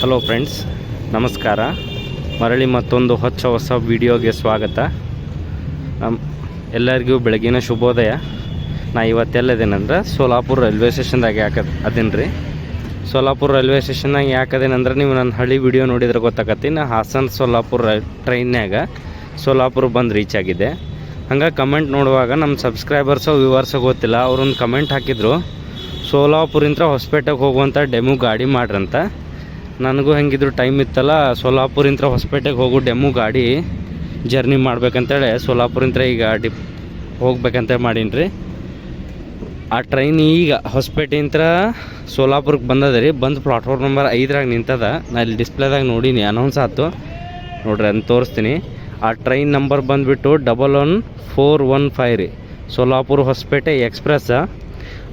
Hello friends, ನಮಸ್ಕಾರ. ಮರಳಿ ಮತ್ತೊಂದು ಹೊಸ ವಿಡಿಯೋಗೆ ಸ್ವಾಗತ. ಎಲ್ಲರಿಗೂ ಬೆಳಗಿನ ಶುಭೋದಯ. ನಾ ಇವತ್ತೆಲ್ಲದೇನಂದ್ರೆ ಸೋಲಾಪುರ ರೈಲ್ವೆ ಸ್ಟೇಷನ್ದಾಗೆ ಅದೇನು ರೀ. ಸೋಲಾಪುರ ರೈಲ್ವೆ ಸ್ಟೇಷನ್ನಾಗ ಯಾಕದೇನಂದ್ರೆ ನೀವು ನನ್ನ ಹಳ್ಳಿ ವಿಡಿಯೋ ನೋಡಿದ್ರೆ ಗೊತ್ತಾಗತ್ತಿ. ನಾ ಹಾಸನ ಸೋಲಾಪುರ ಟ್ರೈನ್ಯಾಗ ಸೋಲಾಪುರ ಬಂದು ರೀಚ್ ಆಗಿದೆ. ಹಂಗೆ ಕಮೆಂಟ್ ನೋಡುವಾಗ ನಮ್ಮ ಸಬ್ಸ್ಕ್ರೈಬರ್ಸೋ ವ್ಯೂವರ್ಸೋ ಗೊತ್ತಿಲ್ಲ, ಅವ್ರೊಂದು ಕಮೆಂಟ್ ಹಾಕಿದ್ರು, ಸೋಲಾಪುರಿಂದ ಹೊಸಪೇಟೆಗೆ ಹೋಗುವಂಥ ಡೆಮು ಗಾಡಿ ಮಾಡ್ರಂತ. ನನಗೂ ಹೆಂಗಿದ್ರು ಟೈಮ್ ಇತ್ತಲ್ಲ, ಸೋಲಾಪುರಿಂದ ಹೊಸಪೇಟೆಗೆ ಹೋಗೋ ಡೆಮು ಗಾಡಿ ಜರ್ನಿ ಮಾಡ್ಬೇಕಂತೇಳಿ ಸೋಲಾಪುರಿಂದ ಈಗ ಹೋಗ್ಬೇಕಂತೇಳಿ ಮಾಡೀನಿ ರೀ. ಆ ಟ್ರೈನ್ ಈಗ ಹೊಸಪೇಟೆಯಿಂದ ಸೋಲಾಪುರಕ್ಕೆ ಬಂದದ ರೀ. ಬಂದು ಪ್ಲಾಟ್ಫಾರ್ಮ್ ನಂಬರ್ 5 ನಿಂತದ. ನಾ ಇಲ್ಲಿ ಡಿಸ್ಪ್ಲೇದಾಗ ನೋಡೀನಿ, ಅನೌನ್ಸ್ ಆಯ್ತು ನೋಡ್ರಿ, ಅದನ್ನು ತೋರಿಸ್ತೀನಿ. ಆ ಟ್ರೈನ್ ನಂಬರ್ ಬಂದುಬಿಟ್ಟು 11415 ರೀ. ಸೋಲಾಪುರ ಹೊಸಪೇಟೆ ಎಕ್ಸ್ಪ್ರೆಸ್.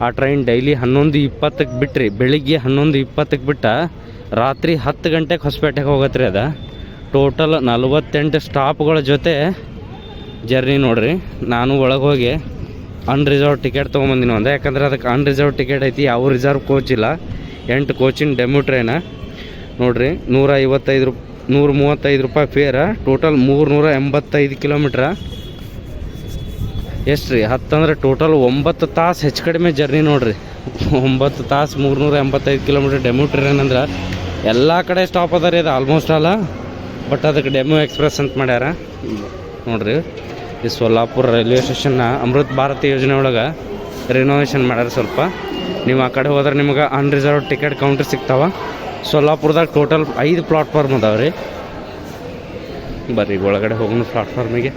ಆ ಟ್ರೈನ್ ಡೈಲಿ 11:20ಕ್ಕೆ ಬಿಟ್ರಿ, ಬೆಳಿಗ್ಗೆ 11:20ಕ್ಕೆ ಬಿಟ್ಟ ರಾತ್ರಿ 10 ಗಂಟೆಗೆ ಹೊಸಪೇಟೆಗೆ ಹೋಗತ್ರಿ. ಅದ ಟೋಟಲ್ 48 ಸ್ಟಾಪ್ಗಳ ಜೊತೆ ಜರ್ನಿ ನೋಡ್ರಿ. ನಾನು ಒಳಗೆ ಹೋಗಿ ಅನ್ರಿಸರ್ವ್ ಟಿಕೆಟ್ ತೊಗೊಂಬಂದಿನಿ ಒಂದೆ, ಯಾಕಂದ್ರೆ ಅದಕ್ಕೆ ಅನ್ರಿಸರ್ವ್ ಟಿಕೆಟ್ ಐತಿ, ಯಾವ ರಿಸರ್ವ್ ಕೋಚ್ ಇಲ್ಲ. 8 ಕೋಚಿನ ಡೆಮು ಟ್ರೈನ ನೋಡ್ರಿ. 135 ರೂಪಾಯಿ ಫೇರ. ಟೋಟಲ್ 385 ಕಿಲೋಮೀಟ್ರ. ಎಷ್ಟು ರೀ? 10 ಅಂದ್ರೆ ಟೋಟಲ್ 9 ತಾಸು ಹೆಚ್ಚು ಕಡಿಮೆ ಜರ್ನಿ ನೋಡ್ರಿ. 9 ತಾಸು 385 ಕಿಲೋಮೀಟ್ರ್ ಡೆಮು ಟ್ರೈನ್ ಅಂದ್ರೆ ಎಲ್ಲ ಕಡೆ ಸ್ಟಾಪ್ ಅದ ರೀ. ಅದು ಆಲ್ಮೋಸ್ಟ್ ಅಲ್ಲ, ಬಟ್ ಅದಕ್ಕೆ ಡೆಮು ಎಕ್ಸ್ಪ್ರೆಸ್ ಅಂತ ಮಾಡ್ಯಾರ ನೋಡ್ರಿ. ಈ ಸೋಲಾಪುರ ರೈಲ್ವೆ ಸ್ಟೇಷನ್ನ ಅಮೃತ್ ಭಾರತ್ ಯೋಜನೆ ಒಳಗೆ ರಿನೋವೇಷನ್ ಮಾಡ್ಯಾರ ಸ್ವಲ್ಪ. ನೀವು ಆ ಕಡೆ ಹೋದ್ರೆ ನಿಮ್ಗೆ ಅನ್ರಿಸರ್ವ್ ಟಿಕೆಟ್ ಕೌಂಟ್ರ್ ಸಿಗ್ತಾವ. ಸೋಲಾಪುರದಾಗ ಟೋಟಲ್ 5 ಪ್ಲಾಟ್ಫಾರ್ಮ್ ಅದಾವೆ ರೀ. ಬರ್ರಿ ಒಳಗಡೆ ಹೋಗೋಣ ಪ್ಲಾಟ್ಫಾರ್ಮಿಗೆ.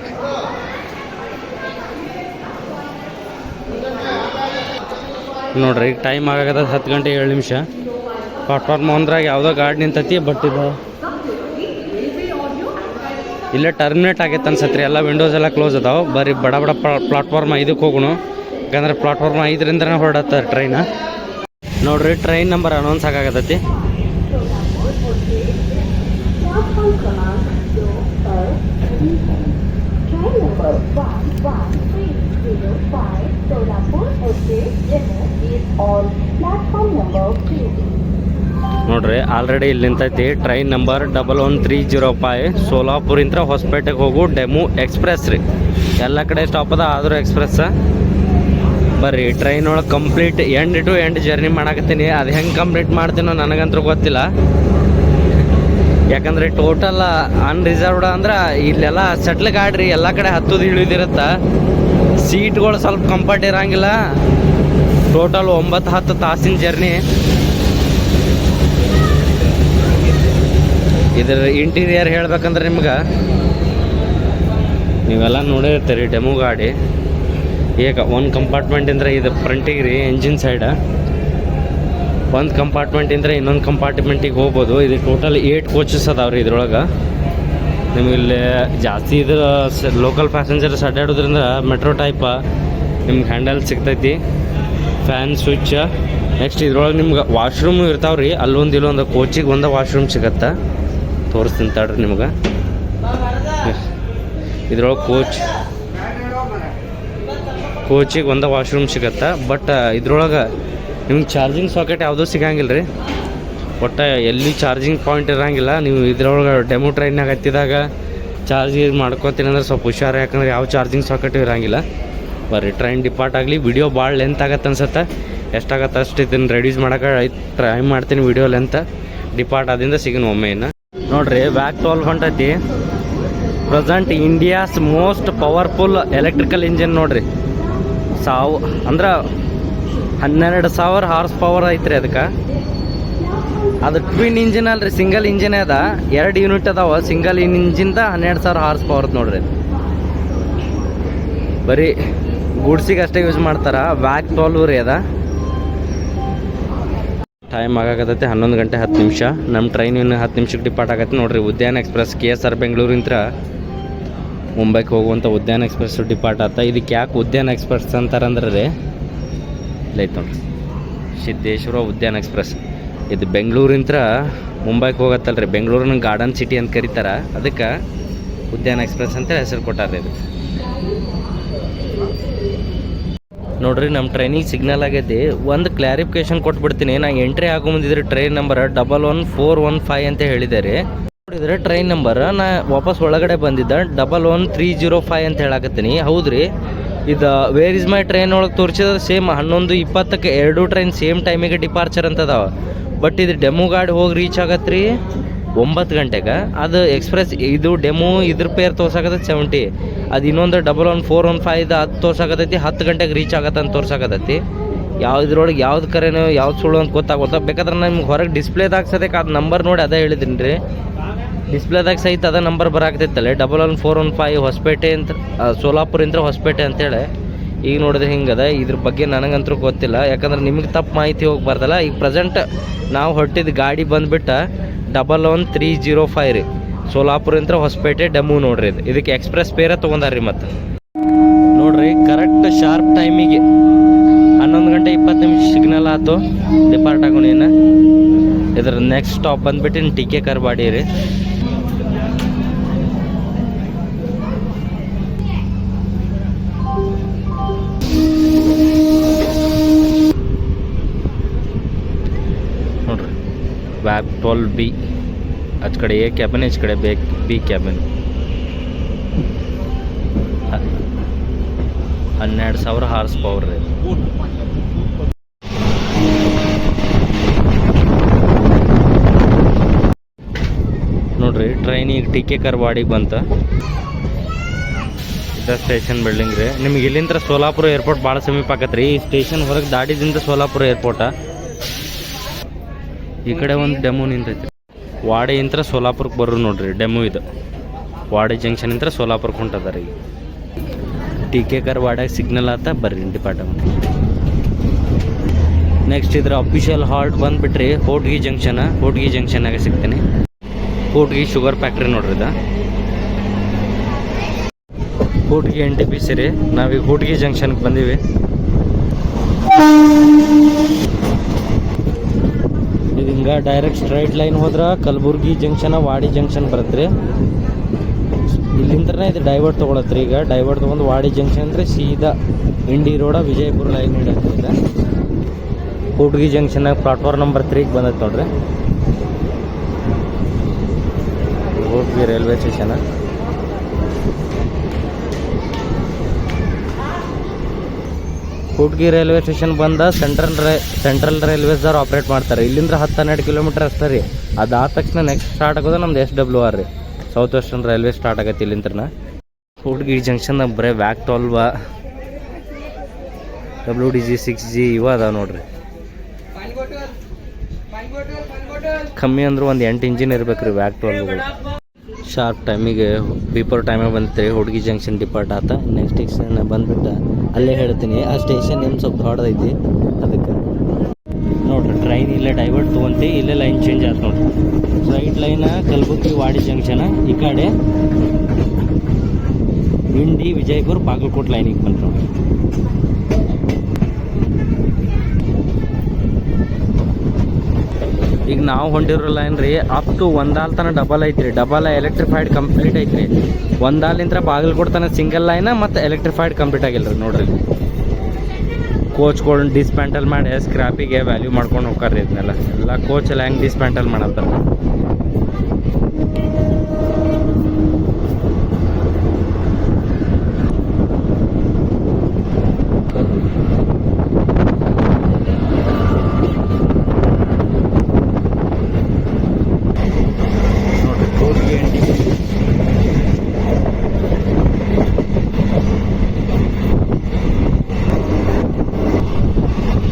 ನೋಡ್ರಿ, ಈಗ ಟೈಮ್ ಆಗದ 10 ಗಂಟೆ 7 ನಿಮಿಷ. ಪ್ಲಾಟ್ಫಾರ್ಮ್ 1 ಯಾವುದೋ ಗಾಡಿ ನಿಂತೈತಿ, ಬಟ್ ಇದು ಇಲ್ಲೇ ಟರ್ಮಿನೇಟ್ ಆಗೈತೆ ಅನ್ಸತ್ರಿ. ಎಲ್ಲ ವಿಂಡೋಸ್ ಎಲ್ಲ ಕ್ಲೋಸ್ ಅದಾವೆ. ಬರೀ ಬಡ ಪ್ಲಾಟ್ಫಾರ್ಮ್ 5ಕ್ಕೆ ಹೋಗೋಣ, ಯಾಕಂದ್ರೆ ಪ್ಲಾಟ್ಫಾರ್ಮ್ 5ರಿಂದನೇ ಹೊರಡತ್ತಾರೆ ಟ್ರೈನ. ನೋಡ್ರಿ, ಟ್ರೈನ್ ನಂಬರ್ ಅನೌನ್ಸ್ ಆಗಾಗತ್ತೈತಿ. ನೋಡ್ರಿ, ಆಲ್ರೆಡಿ ಇಲ್ಲಿ ನಿಂತೈತಿ ಟ್ರೈನ್ ನಂಬರ್ 1130 ಸೋಲಾಪುರಿಂದ ಹೊಸಪೇಟೆಗೆ ಹೋಗು ಡೆಮು ಎಕ್ಸ್ಪ್ರೆಸ್ ರೀ. ಎಲ್ಲ ಕಡೆ ಸ್ಟಾಪ್ ಅದ, ಆದರೂ ಎಕ್ಸ್ಪ್ರೆಸ್. ಬರ್ರಿ, ಟ್ರೈನ್ ಒಳಗೆ complete end to end journey ಮಾಡಾಕತ್ತೀನಿ. ಅದು ಹೆಂಗೆ ಕಂಪ್ಲೀಟ್ ಮಾಡ್ತೀನೋ ನನಗಂತೂ ಗೊತ್ತಿಲ್ಲ, ಯಾಕಂದರೆ ಟೋಟಲ್ ಅನ್ರಿಸರ್ವ್ಡ್ ಅಂದ್ರೆ ಇಲ್ಲೆಲ್ಲ ಸೆಟ್ಲ್ ಗಾಡ್ರಿ. ಎಲ್ಲ ಕಡೆ ಹತ್ತೋದು ಇಳಿದಿರುತ್ತೆ. ಸೀಟ್ಗಳು ಸ್ವಲ್ಪ ಕಂಫರ್ಟ್ ಇರೋಂಗಿಲ್ಲ. ಟೋಟಲ್ 9-10 ತಾಸಿನ ಜರ್ನಿ. ಇದರ ಇಂಟೀರಿಯರ್ ಹೇಳ್ಬೇಕಂದ್ರೆ ನಿಮ್ಗೆ ನೀವೆಲ್ಲ ನೋಡಿರ್ತೀರಿ. ಡೆಮೋ ಗಾಡಿ ಈಗ ಒಂದು ಕಂಪಾರ್ಟ್ಮೆಂಟಿಂದ್ರೆ ಇದು ಫ್ರಂಟಿಗೆ ರೀ, ಎಂಜಿನ್ ಸೈಡ. ಒಂದು ಕಂಪಾರ್ಟ್ಮೆಂಟಿಂದ ಇನ್ನೊಂದು ಕಂಪಾರ್ಟ್ಮೆಂಟಿಗೆ ಹೋಗ್ಬೋದು. ಇದು ಟೋಟಲ್ 8 ಕೋಚಸ್ ಅದಾವ್ರಿ ಇದ್ರೊಳಗೆ. ನಿಮ್ಗೆ ಇಲ್ಲಿ ಜಾಸ್ತಿ ಇದು ಲೋಕಲ್ ಪ್ಯಾಸೆಂಜರ್ಸ್ ಅಡ್ಡಾಡೋದ್ರಿಂದ ಮೆಟ್ರೋ ಟೈಪ ನಿಮ್ಗೆ ಹ್ಯಾಂಡಲ್ ಸಿಗ್ತೈತಿ, ಫ್ಯಾನ್ ಸ್ವಿಚ್. ನೆಕ್ಸ್ಟ್ ಇದ್ರೊಳಗೆ ನಿಮ್ಗೆ ವಾಶ್ರೂಮ್ ಇರ್ತಾವ್ರಿ. ಅಲ್ಲೊಂದು ಇಲ್ಲೊಂದು ಕೋಚಿಗೆ ಒಂದು ವಾಶ್ರೂಮ್ ಸಿಗತ್ತೆ, ತೋರಿಸ್ತೀನಿ ತಡ್ರಿ ನಿಮ್ಗೆ. ಇದ್ರೊಳಗೆ ಕೋಚಿಗೆ ಒಂದು ವಾಶ್ರೂಮ್ ಸಿಗತ್ತೆ. ಬಟ್ ಇದ್ರೊಳಗೆ ನಿಮ್ಗೆ ಚಾರ್ಜಿಂಗ್ ಸಾಕೆಟ್ ಯಾವುದೂ ಸಿಗಂಗಿಲ್ಲ ರೀ. ಒಟ್ಟು ಎಲ್ಲಿ ಚಾರ್ಜಿಂಗ್ ಪಾಯಿಂಟ್ ಇರೋಂಗಿಲ್ಲ. ನೀವು ಇದ್ರೊಳಗೆ ಡೆಮೋ ಟ್ರೈನ್ನಾಗ ಹತ್ತಿದಾಗ ಚಾರ್ಜ್ ಮಾಡ್ಕೋತೀನಿ ಅಂದ್ರೆ ಸ್ವಲ್ಪ ಹುಷಾರು, ಯಾಕಂದ್ರೆ ಯಾವ ಚಾರ್ಜಿಂಗ್ ಸಾಕೆಟು ಇರೋಂಗಿಲ್ಲ. ಬರ್ರಿ, ಟ್ರೈನ್ ಡಿಪಾರ್ಟ್ ಆಗಲಿ. ವಿಡಿಯೋ ಭಾಳ ಲೆಂತ್ ಆಗತ್ತೆ ಅನ್ಸುತ್ತೆ. ಎಷ್ಟಾಗತ್ತೆ ಅಷ್ಟು ಇದನ್ನು ರೆಡ್ಯೂಸ್ ಮಾಡೋಕೆ ಟ್ರೈ ಮಾಡ್ತೀನಿ. ವಿಡಿಯೋ ಲೆಂತ್ ಡಿಪಾರ್ಟ್ ಆದಿಂದ ಸಿಗೋಣ ಒಮ್ಮೆ. ಇನ್ನು ನೋಡ್ರಿ, ಬ್ಯಾಕ್ 12 ಹೊಂಟೈತಿ. Present India's most powerful electrical engine ನೋಡ್ರಿ. ಅಂದ್ರೆ 12,000 ಹಾರ್ಸ್ ಪವರ್ ಐತ್ರಿ ಅದಕ್ಕೆ. ಅದು ಟ್ವಿನ್ ಇಂಜಿನ್ ಅಲ್ರಿ, ಸಿಂಗಲ್ ಇಂಜಿನ್ ಅದ. 2 ಯೂನಿಟ್ ಅದಾವ. ಸಿಂಗಲ್ ಇಂಜಿನ್ದ 12,000 ಹಾರ್ಸ್ ಪವರ್ ನೋಡ್ರಿ. ಬರೀ ಗುಡ್ಸಿಗೆ ಅಷ್ಟೇ ಯೂಸ್ ಮಾಡ್ತಾರ. ಬ್ಯಾಕ್ 12 ರೀ ಅದ. ಟೈಮ್ ಆಗಾಕತ್ತೈತಿ 11 ಗಂಟೆ 10 ನಿಮಿಷ. ನಮ್ಮ ಟ್ರೈನ್ ಇನ್ನು 10 ನಿಮಿಷಕ್ಕೆ ಡಿಪಾರ್ಟ್ ಆಗತ್ತೆ ನೋಡ್ರಿ. ಉದ್ಯಾನ ಎಕ್ಸ್ಪ್ರೆಸ್ KSR ಬೆಂಗಳೂರಿಂದ ಮುಂಬೈಗೆ ಹೋಗುವಂಥ ಉದ್ಯಾನ ಎಕ್ಸ್ಪ್ರೆಸ್ ಡಿಪಾರ್ಟ್ ಆತ. ಇದಕ್ಕೆ ಯಾಕೆ ಉದ್ಯಾನ ಎಕ್ಸ್ಪ್ರೆಸ್ ಅಂತಾರಂದ್ರೆ ರೀ, ಲೈಟ್ ನೋಡ್ರಿ, ಸಿದ್ದೇಶ್ವರ ಉದ್ಯಾನ ಎಕ್ಸ್ಪ್ರೆಸ್. ಇದು ಬೆಂಗಳೂರಿಂದ ಮುಂಬೈಗೆ ಹೋಗತ್ತಲ್ಲ ರೀ. ಬೆಂಗಳೂರಿನ ಗಾರ್ಡನ್ ಸಿಟಿ ಅಂತ ಕರೀತಾರೆ, ಅದಕ್ಕೆ ಉದ್ಯಾನ ಎಕ್ಸ್ಪ್ರೆಸ್ ಅಂತ ಹೆಸರು ಕೊಟ್ಟಾರೆ ಇದು. ನೋಡ್ರಿ ನಮ್ಮ ಟ್ರೈನಿಗೆ ಸಿಗ್ನಲ್ ಆಗೈತಿ. ಒಂದು ಕ್ಲಾರಿಫಿಕೇಶನ್ ಕೊಟ್ಬಿಡ್ತೀನಿ. ನಾ ಎಂಟ್ರಿ ಆಗೋ ಮುಂದಿದ್ರೆ ಟ್ರೈನ್ ನಂಬರ್ 11415 ಅಂತ ಹೇಳಿದ್ದಾರೆ. ನೋಡಿದ್ರೆ ಟ್ರೈನ್ ನಂಬರ್ ನಾ ವಾಪಸ್ ಒಳಗಡೆ ಬಂದಿದ್ದ 11305 ಅಂತ ಹೇಳಕತ್ತೀನಿ. ಹೌದ್ರಿ, ಇದು ವೇರ್ ಇಸ್ ಮೈ ಟ್ರೈನ್ ಒಳಗೆ ತೋರಿಸಿದ್ರೆ ಸೇಮ್ 11:20ಕ್ಕೆ 2 ಟ್ರೈನ್ ಸೇಮ್ ಟೈಮಿಗೆ ಡಿಪಾರ್ಚರ್ ಅಂತ ಅದಾವ. ಬಟ್ ಇದು ಡೆಮೋ ಗಾಡಿ ಹೋಗಿ ರೀಚ್ ಆಗತ್ರಿ 9 ಗಂಟೆಗೆ. ಅದು ಎಕ್ಸ್ಪ್ರೆಸ್ ಇದು ಡೆಮೋ ಇದ್ರ ಪೇರ್ ತೋರ್ಸಾಕತ್ತೈತಿ 70. ಅದು ಇನ್ನೊಂದು 11415 ಅದು ತೋರ್ಸಾಕತ್ತೈತಿ 10 ಗಂಟೆಗೆ ರೀಚ್ ಆಗತ್ತೆ ಅಂತ ತೋರ್ಸಾಕತ್ತೈತಿ. ಯಾವುದ್ರೊಳಗೆ ಯಾವ್ದು ಕರೆನೋ ಯಾವ್ದು ಸುಳ್ಳು ಅಂತ ಗೊತ್ತಾಗೋಲ್ಲ. ಬೇಕಾದ್ರೆ ನಿಮ್ಗೆ ಹೊರಗೆ ಡಿಸ್ಪ್ಲೇದಾಗ ಸದ್ಯಕ್ಕೆ ಅದು ನಂಬರ್ ನೋಡಿ ಅದೇ ಹೇಳಿದ್ದೀನಿ ರೀ. ಡಿಸ್ಪ್ಲೇದಾಗ ಸಹಿತ ಅದ ನಂಬರ್ ಬರಾಕತ್ತೈತಲ್ಲ 11415 ಹೊಸಪೇಟೆ ಅಂತ, ಸೋಲಾಪುರಿಂದ ಹೊಸಪೇಟೆ ಅಂತೇಳಿ. ಈಗ ನೋಡಿದ್ರೆ ಹಿಂಗದ. ಇದ್ರ ಬಗ್ಗೆ ನನಗಂತೂ ಗೊತ್ತಿಲ್ಲ, ಯಾಕಂದ್ರೆ ನಿಮಗೆ ತಪ್ಪು ಮಾಹಿತಿ ಹೋಗ್ಬಾರ್ದಲ್ಲ. ಈಗ ಪ್ರೆಸೆಂಟ್ ನಾವು ಹೊಟ್ಟಿದ ಗಾಡಿ ಬಂದುಬಿಟ್ಟು 11305 ರೀ, ಸೋಲಾಪುರಿಂದ ಹೊಸಪೇಟೆ ಡೆಮೋ ನೋಡ್ರಿ. ಇದಕ್ಕೆ ಎಕ್ಸ್ಪ್ರೆಸ್ ಪೇರ ತೊಗೊಂಡಾರ್ರಿ. ಮತ್ತು ನೋಡ್ರಿ ಕರೆಕ್ಟ್ ಶಾರ್ಪ್ ಟೈಮಿಗೆ 11:20 ಸಿಗ್ನಲ್ ಆಯ್ತು ಡಿಪಾರ್ಟ್ ಆಗೋಣ. ಇದ್ರ ನೆಕ್ಸ್ಟ್ ಸ್ಟಾಪ್ ಬಂದ್ಬಿಟ್ಟು ಟಿ.ಕೆ. ಕರ್ವಾಡಿ ರೀ. ನೋಡ್ರಿ ವ್ಯಾಬ್ 12B, ಆಚ ಕಡೆ ಎ ಕ್ಯಾಬಿನ್, ಈಚ ಕಡೆ ಬಿ ಕ್ಯಾಬಿನ್. 12,000 ಹಾರ್ಸ್ ಪವರ್ ರೀ. ನೋಡ್ರಿ ಟ್ರೈನ್ ಈಗ ಟಿ.ಕೆ. ಕರ್ವಾಡಿಗೆ ಬಂತ. ಇದು ಸ್ಟೇಷನ್ ಬಿಲ್ಡಿಂಗ್ ರೀ. ನಿಮ್ಗೆ ಇಲ್ಲಿಂದ ಸೋಲಾಪುರ ಏರ್ಪೋರ್ಟ್ ಭಾಳ ಸಮೀಪ ಆಕತ್ರಿ. ಈ ಸ್ಟೇಷನ್ ಹೊರಗೆ ದಾಟಿದಿಂದ ಸೋಲಾಪುರ ಏರ್ಪೋರ್ಟ. ಈ ಕಡೆ ಒಂದು ಡೆಮೋ ನಿಂತೈತಿ. ವಾಡಿಯಿಂದ ಸೋಲಾಪುರಕ್ಕೆ ಬರ್ರು ನೋಡ್ರಿ ಡೆಮೋ ಇದು. ವಾಡಿ ಜಂಕ್ಷನ್ ಇಂದ ಸೋಲಾಪುರಕ್ಕೆ ಹೊಂಟದ ರೀ. ಟಿ.ಕೆ. ಕರ್ವಾಡ್ಯಾಗ ಸಿಗ್ನಲ್ ಆತ ಬರ್ರಿ ಡಿಪಾರ್ಟ್ಮೆಂಟ್. ನೆಕ್ಸ್ಟ್ ಇದ್ರ ಅಫಿಷಿಯಲ್ ಹಾಲ್ಟ್ ಬಂದುಬಿಟ್ರಿ ಹೋಟ್ಗಿ ಜಂಕ್ಷನ್ನಾಗ ಸಿಗ್ತೀನಿ. ಹೋಟ್ಗಿ ಶುಗರ್ ಫ್ಯಾಕ್ಟ್ರಿ ನೋಡ್ರಿ ಇದು. ಹೋಟ್ಗಿ NTPC ರೀ. ನಾವೀಗ ಹೋಟ್ಗಿ ಜಂಕ್ಷನ್ಗೆ ಬಂದೀವಿ. ಇದು ಹಿಂಗೆ ಡೈರೆಕ್ಟ್ ಸ್ಟ್ರೈಟ್ ಲೈನ್ ಹೋದ್ರೆ ಕಲಬುರ್ಗಿ ಜಂಕ್ಷನ್, ವಾಡಿ ಜಂಕ್ಷನ್ ಬರುತ್ತೆ. ಇಲ್ಲಿಂದ ಇದು ಡೈವರ್ಟ್ ತೊಗೊಳತ್ರಿ. ಈಗ ಡೈವರ್ಟ್ ತೊಗೊಂಡು ವಾಡಿ ಜಂಕ್ಷನ್ ಅಂದರೆ ಸೀದಾ ಇಂಡಿ ರೋಡ ವಿಜಯಪುರ ಲೈನ್ ಹಿಡಿಯತ್ತೆ. ಹೋಟ್ಗಿ ಜಂಕ್ಷನ್ನಾಗ ಪ್ಲಾಟ್ಫಾರ್ಮ್ ನಂಬರ್ 3ಗೆ ಬಂದೈತೆ ನೋಡ್ರಿ. Hotgi railway station. Hotgi railway station ಬಂದ ಸೆಂಟ್ರಲ್ ರೈಲ್ವೇಸ್ದವ್ರು ಆಪ್ರೇಟ್ ಮಾಡ್ತಾರೆ. ಇಲ್ಲಿಂದ 10-12 ಕಿಲೋಮೀಟರ್ ಅಷ್ಟೇ ರೀ. ಅದಾದ ತಕ್ಷಣ ನೆಕ್ಸ್ಟ್ ಸ್ಟಾರ್ಟ್ ಆಗೋದು ನಮ್ದು SWR ರೀ, ಸೌತ್ ವೆಸ್ಟರ್ನ್ ರೈಲ್ವೆ ಸ್ಟಾರ್ಟ್ ಆಗತ್ತೆ ಇಲ್ಲಿಂದ. ಹೋಟ್ಗಿ ಜಂಕ್ಷನ್ ಬರೀ ವ್ಯಾಕ್ 12 WDG 6G ಇವ ಅದಾವ ನೋಡ್ರಿ. ಕಮ್ಮಿ ಅಂದ್ರೆ ಒಂದು 8 ಇಂಜಿನ್ ಇರ್ಬೇಕು ರೀ ವ್ಯಾಕ್ 12ಗಳು. ಶಾರ್ಪ್ ಟೈಮಿಗೆ ಬಿಫೋರ್ ಟೈಮಿಗೆ ಬಂದಿತ್ತು ರೀ ಹೋಟ್ಗಿ ಜಂಕ್ಷನ್ ಡಿಪಾರ್ಟ್ ಆತ. ನೆಕ್ಸ್ಟ್ ಸ್ಟೇಷನ್ ಬಂದುಬಿಟ್ಟು ಅಲ್ಲೇ ಹೇಳ್ತೀನಿ. ಆ ಸ್ಟೇಷನ್ ಏನು ಸ್ವಲ್ಪ ದೊಡ್ಡದೈತಿ ಅದಕ್ಕೆ. ನೋಡ್ರಿ ಟ್ರೈನ್ ಇಲ್ಲೇ ಡೈವರ್ಟ್ ತೊಗೊಂತಿ, ಇಲ್ಲೇ ಲೈನ್ ಚೇಂಜ್ ಆಯ್ತು ನೋಡ್ರಿ. ರೈಟ್ ಲೈನ ಕಲಬುರ್ಗಿ ವಾಡಿ ಜಂಕ್ಷನ್, ಈ ಕಡೆ ಇಂಡಿ ವಿಜಯಪುರ ಬಾಗಲಕೋಟೆ ಲೈನಿಗೆ ಬಂತು ನೋಡ್ರಿ. ಈಗ ನಾವು ಹೊಂಟಿರೋ ಲೈನ್ ರೀ ಅಪ್ ಟು ಒಂದಾಲ್ ತನಕ ಡಬಲ್ ಐತ್ರಿ. ಡಬಲ್ ಎಲೆಕ್ಟ್ರಿಫೈಡ್ ಕಂಪ್ಲೀಟ್ ಐತ್ರಿ. ಒಂದಾಲಿಂದ ಬಾಗಲಕೋಟೆ ತನಕ ಸಿಂಗಲ್ ಲೈನ್ ಮತ್ತು ಎಲೆಕ್ಟ್ರಿಫೈಡ್ ಕಂಪ್ಲೀಟ್ ಆಗಿಲ್ಲ ರೀ. ನೋಡ್ರಿ ಕೋಚ್ಗಳನ್ನ ಡಿಸ್ಮ್ಯಾಂಟಲ್ ಮಾಡಿ ಸ್ಕ್ರಾಪಿಗೆ ವ್ಯಾಲ್ಯೂ ಮಾಡ್ಕೊಂಡು ಹೋಗ್ತಾರೆ ರೀ. ಇದನ್ನೆಲ್ಲ ಎಲ್ಲ ಕೋಚ್ ಎಲ್ಲ ಹೆಂಗೆ ಡಿಸ್ಮ್ಯಾಂಟಲ್ ಮಾಡತ್ತಾರೆ.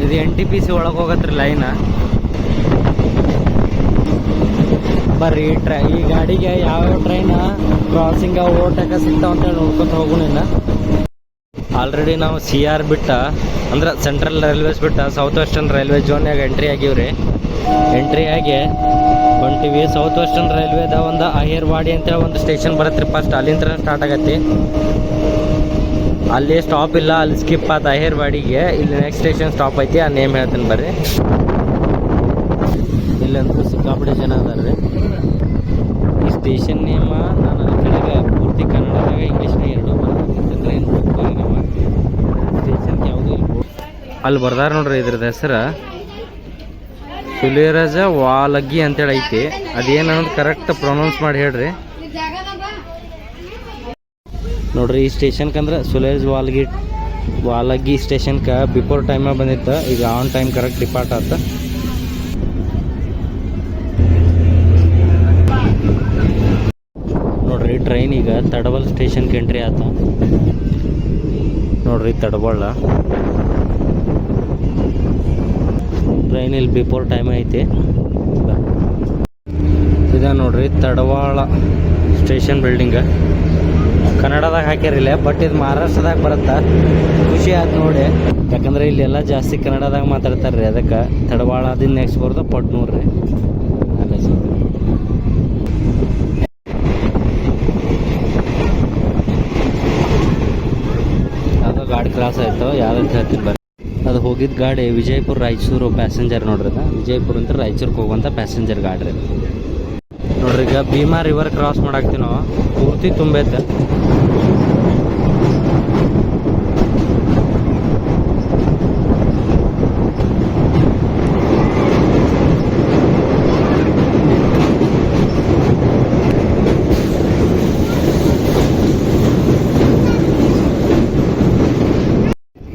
ಇದು NTPC ಒಳಗೆ ಹೋಗತ್ರಿ ಲೈನ್. ಬರ್ರಿ ಈ ಗಾಡಿಗೆ ಯಾವ್ಯಾವ ಟ್ರೈನ್ ಕ್ರಾಸಿಂಗ್ ಓವರ್ಟೇಕ್ ಸಿಗ್ತಾವ ಅಂತೇಳಿ ನೋಡ್ಕೊತ ಹೋಗೋಣ. ಆಲ್ರೆಡಿ ನಾವು CR ಬಿಟ್ಟ ಅಂದ್ರೆ ಸೆಂಟ್ರಲ್ ರೈಲ್ವೇಸ್ ಬಿಟ್ಟ ಸೌತ್ ವೆಸ್ಟರ್ನ್ ರೈಲ್ವೆ ಝೋನ್ಯಾಗ ಎಂಟ್ರಿ ಆಗಿವ್ರಿ. ಎಂಟ್ರಿ ಆಗಿ ಹೊಂಟಿವಿ. ಸೌತ್ ವೆಸ್ಟರ್ನ್ ರೈಲ್ವೇದ ಒಂದು ಅಹೇರ್ವಾಡಿ ಅಂತೇಳಿ ಒಂದು ಸ್ಟೇಷನ್ ಬರುತ್ತೆ ರೀ. ಫಸ್ಟ್ ಅಲ್ಲಿಂದ ಸ್ಟಾರ್ಟ್ ಆಗತ್ತೆ. ಅಲ್ಲಿ ಸ್ಟಾಪ್ ಇಲ್ಲ, ಅಲ್ಲಿ ಸ್ಕಿಪ್ ಆತ ಅಹೇರ್ವಾಡಿಗೆ. ಇಲ್ಲಿ ನೆಕ್ಸ್ಟ್ ಸ್ಟೇಷನ್ ಸ್ಟಾಪ್ ಐತಿ, ಆ ನೇಮ್ ಹೇಳ್ತೀನಿ ಬರ್ರಿ. ಇಲ್ಲಂತೂ ಸಿಕ್ಕಾಪಟ್ಟೆ ಜನ ಅದಾರ ರೀ. ಈ ಸ್ಟೇಷನ್ ನೇಮ ನಾನು ಅಲ್ಲಿ ಕೆಳಗೆ ಪೂರ್ತಿ ಕನ್ನಡದಾಗ ಇಂಗ್ಲೀಷ್ನಾಗ ಎರಡೂ ಬರ್ತೈತೆ. ಟ್ರೈನ್ ಹೋಗ್ತೀವಿ ನಾವು ಸ್ಟೇಷನ್ಗೆ ಯಾವುದೂ ಇಲ್ಲಿ ಅಲ್ಲಿ ಬರ್ದಾರ ನೋಡ್ರಿ ಇದ್ರದ್ದು ಹೆಸರು ಸುಲೇರಾಜ ವಾಲಗಿ ಅಂತೇಳಿ ಐತಿ. ಅದೇನನ್ನೋದು ಕರೆಕ್ಟ್ ಪ್ರೊನೌನ್ಸ್ ಮಾಡಿ ಹೇಳ್ರಿ ನೋಡ್ರಿ. ಈ ಸ್ಟೇಷನ್ಗೆ ಅಂದ್ರೆ ಸುಲೇರಾಜ್ ವಾಲಗಿ ಸ್ಟೇಷನ್ಗೆ ಬಿಫೋರ್ ಟೈಮಾಗ ಬಂದಿತ್ತು, ಈಗ ಆನ್ ಟೈಮ್ ಕರೆಕ್ಟ್ ಡಿಪಾರ್ಟ್ ಆತ. ನೋಡ್ರಿ ಟ್ರೈನ್ ಈಗ ತಡವಲ್ ಸ್ಟೇಷನ್ಗೆ ಎಂಟ್ರಿ ಆತ ನೋಡ್ರಿ. ತಡವಳ್ಳ ಟ್ರೈನ್ ಇಲ್ಲಿ ಬಿಫೋರ್ ಟೈಮ್ ಐತಿ. ಇದ ನೋಡ್ರಿ ತಡವಾಳ ಸ್ಟೇಷನ್ ಬಿಲ್ಡಿಂಗ್. ಕನ್ನಡದಾಗ ಹಾಕ್ಯಾರಿಲ್ಲ, ಬಟ್ ಇದು ಮಹಾರಾಷ್ಟ್ರದಾಗ ಬರುತ್ತಾ. ಖುಷಿ ಆಯ್ತು ನೋಡಿ, ಯಾಕಂದ್ರೆ ಇಲ್ಲಿ ಎಲ್ಲ ಜಾಸ್ತಿ ಕನ್ನಡದಾಗ ಮಾತಾಡ್ತಾರೆ ರೀ. ಅದಕ್ಕೆ ತಡವಾಳ ಅದಿಂದ ನೆಕ್ಸ್ಟ್ ಬರೋದು ಪಟ್ನೂರು ರೀ. ಅದು ಗಾಡಿ ಕ್ರಾಸ್ ಆಯಿತು, ಯಾವ್ದಂತ ಹೇಳ್ತೀನಿ ಬರ್ರಿ. ಅದು ಹೋಗಿದ್ದ ಗಾಡಿ ವಿಜಯಪುರ ರಾಯಚೂರು ಪ್ಯಾಸೆಂಜರ್ ನೋಡ್ರಿ. ವಿಜಯಪುರ ಅಂತ ರಾಯಚೂರಿಗೆ ಹೋಗುವಂಥ ಪ್ಯಾಸೆಂಜರ್ ಗಾಡಿ ರೀ ನೋಡ್ರಿ. ಈಗ ಭೀಮಾ ರಿವರ್ ಕ್ರಾಸ್ ಮಾಡಾಕ್ತೀವಿ ನಾವು, ಪೂರ್ತಿ ತುಂಬೈತೆ.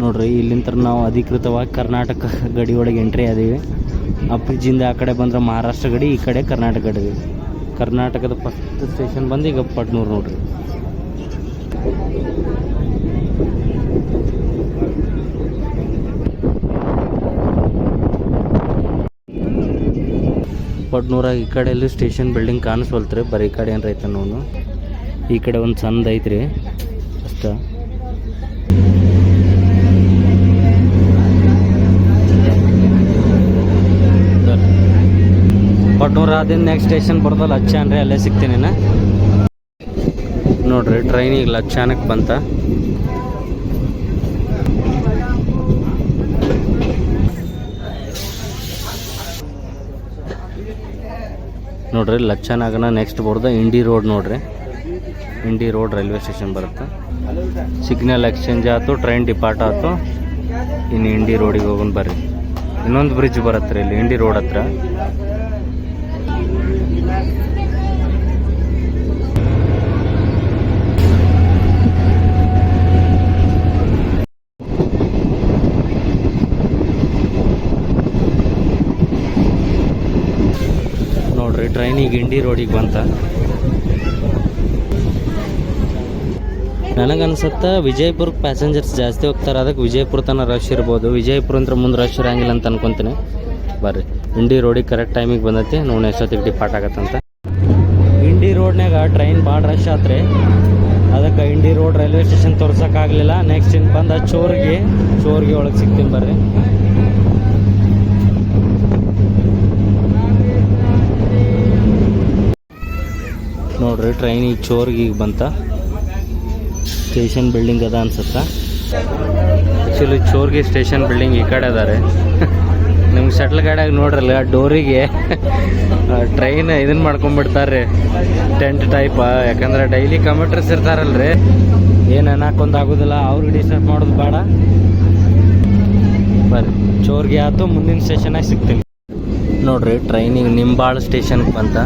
ನೋಡ್ರಿ ಇಲ್ಲಿಂದ ನಾವು ಅಧಿಕೃತವಾಗಿ ಕರ್ನಾಟಕ ಗಡಿ ಒಳಗೆ ಎಂಟ್ರಿ ಆದೀವಿ. ಅಪ್ಪಿಜಿಂದ ಆ ಕಡೆ ಬಂದ್ರೆ ಮಹಾರಾಷ್ಟ್ರ ಗಡಿ, ಈ ಕಡೆ ಕರ್ನಾಟಕ ಗಡಿ. ಕರ್ನಾಟಕದ ಫಸ್ಟ್ ಸ್ಟೇಷನ್ ಬಂದು ಈಗ ಪಟ್ನೂರು ನೋಡ್ರಿ. ಪಟ್ನೂರಾಗ ಈ ಕಡೆ ಎಲ್ಲಿ ಸ್ಟೇಷನ್ ಬಿಲ್ಡಿಂಗ್ ಕಾಣಿಸ್ವಲ್ತ್ರಿ, ಬರೀ ಈ ಕಡೆ ಏನ್ರ ಐತೆ ನೋನು. ಈ ಕಡೆ ಒಂದು ಚಂದ ಐತ್ರಿ ಅಷ್ಟ. ಪಟ್ನೂರು ಆದಿಂದ ನೆಕ್ಸ್ಟ್ ಸ್ಟೇಷನ್ ಬರೋದು ಲಚ್ಚಾನ್ ರೀ, ಅಲ್ಲೇ ಸಿಗ್ತೀನಿ ನೋಡ್ರಿ. ಟ್ರೈನ್ ಈಗ ಲಚ್ಚಾನಕ್ಕೆ ಬಂತ. ನೋಡ್ರಿ ಲಚ್ಚಾನಾಗನ ನೆಕ್ಸ್ಟ್ ಬರೋದು ಇಂಡಿ ರೋಡ್ ನೋಡ್ರಿ. ಇಂಡಿ ರೋಡ್ ರೈಲ್ವೆ ಸ್ಟೇಷನ್ ಬರುತ್ತೆ. ಸಿಗ್ನಲ್ ಎಕ್ಸ್ಚೇಂಜ್ ಆಯ್ತು, ಟ್ರೈನ್ ಡಿಪಾರ್ಟ್ ಆಯ್ತು. ಇನ್ನು ಇಂಡಿ ರೋಡಿಗೆ ಹೋಗೋಣ ಬರ್ರಿ. ಇನ್ನೊಂದು ಬ್ರಿಡ್ಜ್ ಬರುತ್ತೆ ರೀ ಇಲ್ಲಿ ಇಂಡಿ ರೋಡ್ ಹತ್ರ. ನೋಡ್ರಿ ಟ್ರೈನ್ ಈಗ ಇಂಡಿ ರೋಡಿಗೆ ಬಂತ. ನನಗನ್ಸುತ್ತೆ ವಿಜಯಪುರಕ್ಕೆ ಪ್ಯಾಸೆಂಜರ್ಸ್ ಜಾಸ್ತಿ ಹೋಗ್ತಾರೆ, ಅದಕ್ಕೆ ವಿಜಯಪುರ ತನಕ ರಶ್ ಇರ್ಬೋದು. ವಿಜಯಪುರ ಅಂದ್ರೆ ಮುಂದೆ ರಶ್ ಇರಂಗಿಲ್ಲ ಅಂತ ಅನ್ಕೊತೀನಿ. ಬರ್ರಿ ಇಂಡಿ ರೋಡಿಗೆ ಕರೆಕ್ಟ್ ಟೈಮಿಗೆ ಬಂದೈತಿ ನೋಡಿ, ಎಷ್ಟೊತ್ತಿಗೆ ಡಿಪಾರ್ಟ್ ಆಗತ್ತಂತ. ಇಂಡಿ ರೋಡ್ನಾಗ ಟ್ರೈನ್ ಭಾಳ ರಶ್ ಆತ್ರಿ, ಅದಕ್ಕೆ ಇಂಡಿ ರೋಡ್ ರೈಲ್ವೆ ಸ್ಟೇಷನ್ ತೋರ್ಸೋಕ್ಕಾಗಲಿಲ್ಲ. ನೆಕ್ಸ್ಟ್ ಇನ್ನು ಬಂದ ಚೋರ್ಗಿ ಒಳಗೆ ಸಿಗ್ತೀನಿ ಬರ್ರಿ. ನೋಡ್ರಿ ಟ್ರೈನ್ ಈಗ ಚೋರ್ಗಿಗೆ ಬಂತ. ಸ್ಟೇಷನ್ ಬಿಲ್ಡಿಂಗ್ ಅದ ಅನ್ಸುತ್ತಾ. ಆ್ಯಕ್ಚುಲಿ ಚೋರ್ಗಿ ಸ್ಟೇಷನ್ ಬಿಲ್ಡಿಂಗ್ ಈ ಕಡೆ ಅದಾರೆ. ನಿಮ್ಗೆ ಶಟ್ಲ್ ಗಾಡಿಯಾಗ ನೋಡ್ರಲ್ಲ ಡೋರಿಗೆ ಟ್ರೈನ್ ಇದನ್ನ ಮಾಡ್ಕೊಂಡ್ಬಿಡ್ತಾರೆ ಟೆಂಟ್ ಟೈಪ್. ಯಾಕಂದ್ರೆ ಡೈಲಿ ಕಮ್ಯೂಟರ್ಸ್ ಇರ್ತಾರಲ್ರಿ, ಏನು ಅನ್ನಕ್ಕೊಂದು ಆಗೋದಿಲ್ಲ, ಅವ್ರಿಗೆ ಡಿಸ್ಟರ್ಬ್ ಮಾಡೋದು ಬೇಡ. ಬರ್ರಿ ಚೋರ್ಗಿ ಆಯ್ತು, ಮುಂದಿನ ಸ್ಟೇಷನಾಗ ಸಿಗ್ತೀನಿ ನೋಡ್ರಿ. ಟ್ರೈನಿಗೆ ನಿಂಬಾಳ ಸ್ಟೇಷನ್ಗೆ ಬಂತ.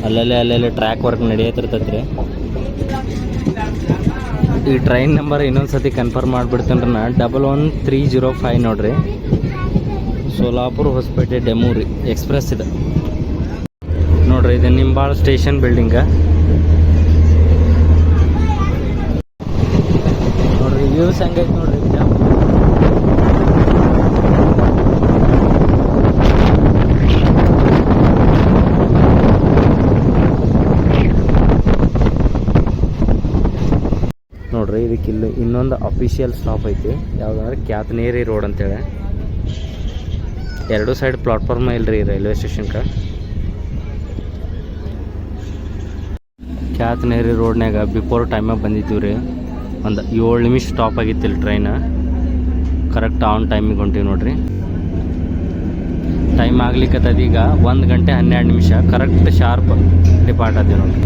ಅಲ್ಲಲ್ಲೇ ಟ್ರ್ಯಾಕ್ ವರ್ಕ್ ನಡೆಯತ್ತಿರ್ತೈತ್ರಿ. ಈ ಟ್ರೈನ್ ನಂಬರ್ ಇನ್ನೊಂದು ಸತಿ ಕನ್ಫರ್ಮ್ ಮಾಡಿಬಿಡ್ತೇನೆ ನಾ. 11305 ನೋಡ್ರಿ. ಸೋಲಾಪುರ ಹೊಸಪೇಟೆ ಡೆಮು ರೀ, ಎಕ್ಸ್ಪ್ರೆಸ್ ಇದೆ ನೋಡ್ರಿ. ಇದು ನಿಂಬಾಳ ಸ್ಟೇಷನ್ ಬಿಲ್ಡಿಂಗ ನೋಡ್ರಿ. ವ್ಯೂಸ್ ಹೆಂಗೈತೆ ನೋಡ್ರಿ. ನೋಡ್ರಿ ಇದಕ್ಕೆ ಇಲ್ಲಿ ಇನ್ನೊಂದು ಅಫಿಷಿಯಲ್ ಸ್ಟಾಪ್ ಐತಿ, ಯಾವುದಂದ್ರೆ ಕ್ಯಾತನೇರಿ ರೋಡ್ ಅಂತೇಳಿ. ಎರಡು ಸೈಡ್ ಪ್ಲಾಟ್ಫಾರ್ಮ್ ಇಲ್ರಿ ರೈಲ್ವೆ ಸ್ಟೇಷನ್ಗೆ. ಕ್ಯಾತನೇರಿ ರೋಡ್ನಾಗ ಬಿಫೋರ್ ಟೈಮಾಗ ಬಂದಿದ್ದೀವಿ ರೀ. ಒಂದು 7 ನಿಮಿಷ ಸ್ಟಾಪ್ ಆಗಿತ್ತಿಲ್ಲ ಟ್ರೈನ್. ಕರೆಕ್ಟ್ ಆನ್ ಟೈಮಿಗೆ ಹೊಂಟೀವಿ ನೋಡ್ರಿ. ಟೈಮ್ ಆಗ್ಲಿಕ್ಕತ್ತದ ಈಗ 1 ಗಂಟೆ 12 ನಿಮಿಷ. ಕರೆಕ್ಟ್ ಶಾರ್ಪ್ ಡಿಪಾರ್ಟ್ ಆದೀವಿ ನೋಡ್ರಿ.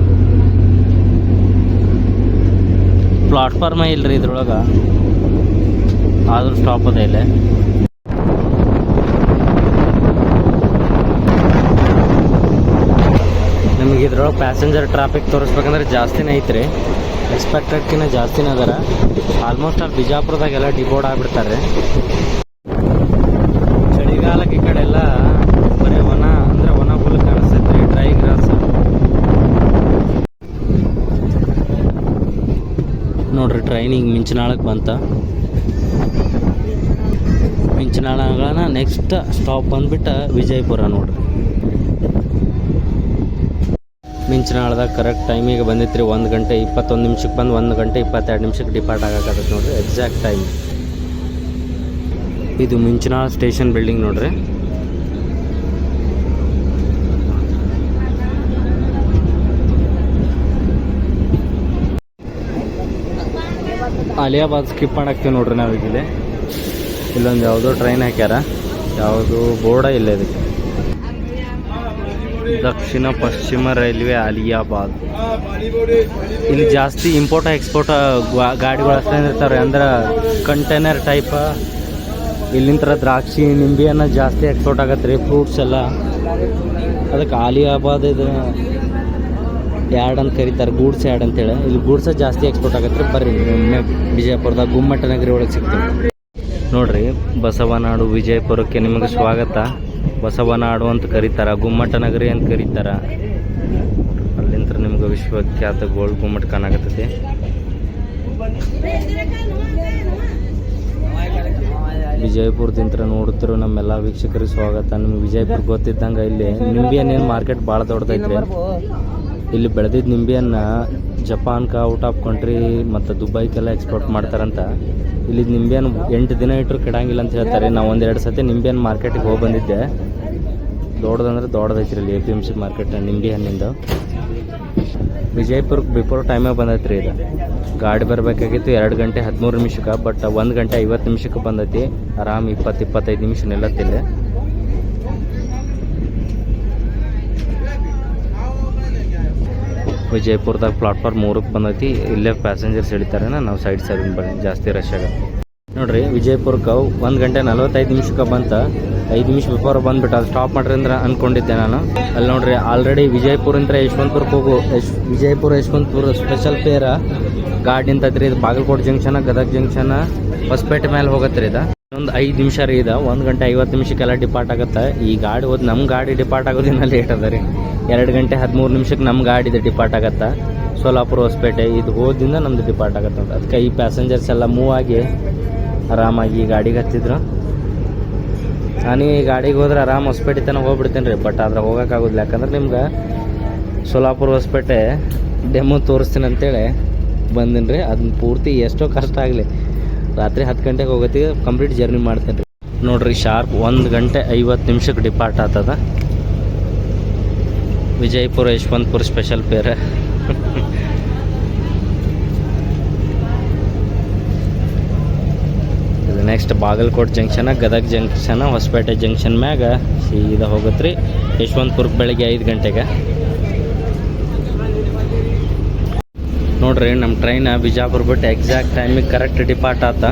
ಪ್ಲಾಟ್ಫಾರ್ಮ ಇಲ್ರಿ ಇದ್ರೊಳಗೆ. ಆದರೂ ಸ್ಟಾಪ್ ಅದೇ ಇಲ್ಲೇ. ನಿಮಗೆ ಇದ್ರೊಳಗೆ ಪ್ಯಾಸೆಂಜರ್ ಟ್ರಾಫಿಕ್ ತೋರಿಸ್ಬೇಕಂದ್ರೆ ಜಾಸ್ತಿನೇ ಐತ್ರಿ, ಎಕ್ಸ್ಪೆಕ್ಟೆಡ್ಕಿನ್ನ ಜಾಸ್ತಿನೇ ಅದಾರ. ಆಲ್ಮೋಸ್ಟ್ ಅಲ್ಲಿ ಬಿಜಾಪುರದಾಗೆಲ್ಲ ಡಿಬೋರ್ಡ್ ಆಗಿಬಿಡ್ತಾರೆ. ಚಳಿಗಾಲಕ್ಕೆ ಈ ಕಡೆ ಎಲ್ಲ ಬರೀ ವನ ಅಂದರೆ ವನ ಫುಲ್ ಕಾಣಿಸ್ತೈತೆ ರೀ, ಡ್ರೈ ಗ್ರಾಸ್ ನೋಡ್ರಿ. ಟ್ರೈನಿಂಗ್ ಮಿಂಚನಾಳಕ್ಕೆ ಬಂತ. ಮಿಂಚನಾಳಗಳನ್ನ ನೆಕ್ಸ್ಟ್ ಸ್ಟಾಪ್ ಬಂದ್ಬಿಟ್ಟು ವಿಜಯಪುರ ನೋಡ್ರಿ. ಮಿಂಚನಾಳದಾಗ ಕರೆಕ್ಟ್ ಟೈಮಿಗೆ ಬಂದಿತ್ತು ರೀ. 1 ಗಂಟೆ 21 ನಿಮಿಷಕ್ಕೆ ಬಂದು 1 ಗಂಟೆ 22 ನಿಮಿಷಕ್ಕೆ ಡಿಪಾರ್ಟ್ ಆಗತ್ತೆ ನೋಡ್ರಿ, ಎಕ್ಸಾಕ್ಟ್ ಟೈಮ್. ಇದು ಮಿಂಚನಾಳ ಸ್ಟೇಷನ್ ಬಿಲ್ಡಿಂಗ್ ನೋಡ್ರಿ. ಅಲಿಯಾಬಾದ್ ಸ್ಕಿಪ್ ಮಾಡಾಕ್ತೀವಿ ನೋಡ್ರಿ ನಾವೀಗಿಲ್ಲಿ. ಇಲ್ಲೊಂದು ಯಾವುದೋ ಟ್ರೈನ್ ಹಾಕ್ಯಾರ, ಯಾವುದು ಬೋರ್ಡ ಇಲ್ಲ ಇದಕ್ಕೆ. ದಕ್ಷಿಣ ಪಶ್ಚಿಮ ರೈಲ್ವೆ ಅಲಿಯಾಬಾದ್. ಇಲ್ಲಿ ಜಾಸ್ತಿ ಇಂಪೋರ್ಟ್ ಎಕ್ಸ್ಪೋರ್ಟ್ ಗಾಡಿಗಳು ಅಷ್ಟೇ ಇರ್ತಾರೆ, ಅಂದ್ರೆ ಕಂಟೈನರ್ ಟೈಪ್. ಇಲ್ಲಿಂದ ದ್ರಾಕ್ಷಿ ನಿಂಬೆಯನ್ನು ಜಾಸ್ತಿ ಎಕ್ಸ್ಪೋರ್ಟ್ ಆಗತ್ತೆ ರೀ, ಫ್ರೂಟ್ಸ್ ಎಲ್ಲ. ಅದಕ್ಕೆ ಅಲಿಯಾಬಾದ್ ಇದು ಯಾರ್ಡ್ ಅಂತ ಕರೀತಾರೆ, ಗೂಡ್ಸ್ ಯಾರ್ಡ್ ಅಂತೇಳಿ. ಇಲ್ಲಿ ಗೂಡ್ಸ ಜಾಸ್ತಿ ಎಕ್ಸ್ಪೋರ್ಟ್ ಆಗತ್ತೆ ರೀ. ಬರ್ರಿ ಒಮ್ಮೆ ಬಿಜಾಪುರದಾಗ ಗುಮ್ಮಟ ನಗರಿ ಒಳಗೆ ಸಿಗ್ತೀವಿ ನೋಡ್ರಿ. ಬಸವನಾಡು ವಿಜಯಪುರಕ್ಕೆ ನಿಮಗೆ ಸ್ವಾಗತ. ಬಸವನಾಡು ಅಂತ ಕರೀತಾರ, ಗುಮ್ಮಟ ನಗರಿ ಅಂತ ಕರೀತಾರ. ಅಲ್ಲಿಂದ ನಿಮ್ಗೆ ವಿಶ್ವಖ್ಯಾತ ಗೋಲ್ಡ್ ಗುಮ್ಮಟ ಕಾಣಾಕತ್ತೈತಿ. ವಿಜಯಪುರದಿಂದ ನೋಡ್ತಿರೋ ನಮ್ಮೆಲ್ಲ ವೀಕ್ಷಕರಿಗೆ ಸ್ವಾಗತ. ನಿಮ್ಗೆ ವಿಜಯಪುರ ಗೊತ್ತಿದ್ದಂಗೆ ಇಲ್ಲಿ ನಿಂಬೆಹಣ್ಣಿನ ಮಾರ್ಕೆಟ್ ಭಾಳ ದೊಡ್ಡದೈತ್ರಿ. ಇಲ್ಲಿ ಬೆಳೆದಿದ್ದ ನಿಂಬೆಯನ್ನು ಜಪಾನ್ಗೆ ಔಟ್ ಆಫ್ ಕಂಟ್ರಿ ಮತ್ತು ದುಬೈಗೆಲ್ಲ ಎಕ್ಸ್ಪೋರ್ಟ್ ಮಾಡ್ತಾರಂತ. ಇಲ್ಲಿ ನಿಂಬೆಹಣ್ಣು 8 ದಿನ ಇಟ್ಟರು ಕೆಡಂಗಿಲ್ಲ ಅಂತ ಹೇಳ್ತಾರೆ. ನಾವು 1-2 ಸತಿ ನಿಂಬೆಹಣ್ಣು ಮಾರ್ಕೆಟಿಗೆ ಹೋಗಿ ಬಂದಿದ್ದೆ. ದೊಡ್ಡದಂದ್ರೆ ದೊಡ್ಡದೈತ್ರಿ ಇಲ್ಲಿ APMC ಮಾರ್ಕೆಟ್ ನಿಂಬೆಹಣ್ಣಿಂದು. ವಿಜಯಪುರಕ್ಕೆ ಬಿಫೋರ್ ಟೈಮಾಗ ಬಂದೈತ್ರಿ ಇದು. ಗಾಡಿ ಬರಬೇಕಾಗಿತ್ತು 2 ಗಂಟೆ 13 ನಿಮಿಷಕ್ಕೆ, ಬಟ್ 1 ಗಂಟೆ 50 ನಿಮಿಷಕ್ಕೆ ಬಂದೈತಿ. ಆರಾಮ್ 20-25 ನಿಮಿಷ ನಿಲ್ಲತ್ತಿಲ್ಲ. ವಿಜಯಪುರದಾಗ ಪ್ಲಾಟ್ಫಾರ್ಮ್ 3ಕ್ಕೆ ಬಂದೈತಿ. ಇಲ್ಲೇ ಪ್ಯಾಸೆಂಜರ್ಸ್ ಹಿಡಿತಾರೆ, ನಾವು ಸೈಡ್ ಸೈಡಿಂದ ಬನ್ನಿ, ಜಾಸ್ತಿ ರಶ್ ಆಗುತ್ತೆ ನೋಡ್ರಿ. ವಿಜಯಪುರಕ್ಕೆ 1 ಗಂಟೆ 45 ನಿಮಿಷಕ್ಕೆ ಬಂತ. 5 ನಿಮಿಷ ಬಿಫೋರ್ ಬಂದ್ಬಿಟ್ಟು ಅದು ಸ್ಟಾಪ್ ಮಾಡ್ರಿ ಅಂದ್ರೆ ಅಂದ್ಕೊಂಡಿದ್ದೆ ನಾನು. ಅಲ್ಲಿ ನೋಡ್ರಿ ಆಲ್ರೆಡಿ ವಿಜಯಪುರಿಂದ ಯಶವಂತಪುರಕ್ಕೆ ಹೋಗು ವಿಜಯಪುರ ಯಶವಂತಪುರ ಸ್ಪೆಷಲ್ ಫೇರ ಗಾಡಿ ನಿಂತೈತ್ರಿ. ಇದು ಬಾಗಲಕೋಟೆ ಜಂಕ್ಷನ್, ಗದಗ ಜಂಕ್ಷನ್, ಹೊಸಪೇಟೆ ಮೇಲೆ ಹೋಗತ್ರಿ. ಇದು ಒಂದು 5 ನಿಮಿಷ ರೀ. ಇದು 1 ಗಂಟೆ 50 ನಿಮಿಷಕ್ಕೆಲ್ಲ ಡಿಪಾರ್ಟ್ ಆಗುತ್ತೆ. ಈ ಗಾಡಿ ಹೋದ್ ನಮ್ಮ ಗಾಡಿ ಡಿಪಾರ್ಟ್ ಆಗೋದಿನ ಲೇಟ್ ಅದ ರೀ. 2 ಗಂಟೆ 13 ನಿಮಿಷಕ್ಕೆ ನಮ್ಮ ಗಾಡಿದು ಡಿಪಾರ್ಟ್ ಆಗತ್ತೆ. ಸೋಲಾಪುರ ಹೊಸಪೇಟೆ ಇದು ಹೋದಿಂದ ನಮ್ದು ಡಿಪಾರ್ಟ್ ಆಗತ್ತೆ. ಅದಕ್ಕೆ ಈ ಪ್ಯಾಸೆಂಜರ್ಸ್ ಎಲ್ಲ ಮೂವ್ ಆಗಿ ಆರಾಮಾಗಿ ಈ ಗಾಡಿಗೆ ಹತ್ತಿದ್ರು. ನಾನು ಈ ಗಾಡಿಗೆ ಹೋದ್ರೆ ಆರಾಮ್ ಹೊಸಪೇಟೆ ತನಕ ಹೋಗ್ಬಿಡ್ತೇನೆ ರೀ. ಬಟ್ ಆದ್ರೆ ಹೋಗೋಕ್ಕಾಗೋದಿಲ್ಲ, ಯಾಕಂದ್ರೆ ನಿಮ್ಗೆ ಸೋಲಾಪುರ ಹೊಸಪೇಟೆ ಡೆಮೋ ತೋರಿಸ್ತೀನಿ ಅಂತೇಳಿ ಬಂದಿನಿ ರೀ. ಅದನ್ನ ಪೂರ್ತಿ ಎಷ್ಟೋ ಕಷ್ಟ ಆಗಲಿ ರಾತ್ರಿ 10 ಗಂಟೆಗೆ ಹೋಗೋತ್ತಿಗೆ ಕಂಪ್ಲೀಟ್ ಜರ್ನಿ ಮಾಡ್ತೇನೆ ರೀ. ನೋಡಿರಿ ಶಾರ್ಪ್ 1 ಗಂಟೆ 50 ನಿಮಿಷಕ್ಕೆ ಡಿಪಾರ್ಟ್ ಆಗ್ತದ ವಿಜಯಪುರ ಯಶವಂತಪುರ ಸ್ಪೆಷಲ್ ಫೇರ್. ಇದು next Bagalkot junction, Gadag junction, Hosapete junction ಮ್ಯಾಗ ಸೀದಾ ಹೋಗುತ್ತೆ ರೀ ಯಶವಂತಪುರಕ್ಕೆ ಬೆಳಗ್ಗೆ 5 ಗಂಟೆಗೆ. ನೋಡ್ರಿ ನಮ್ಮ ಟ್ರೈನ್ ಬಿಜಾಪುರ ಬಿಟ್ಟು ಎಕ್ಸಾಕ್ಟ್ ಟೈಮಿಗೆ ಕರೆಕ್ಟ್ ಡಿಪಾರ್ಟ್ ಆತ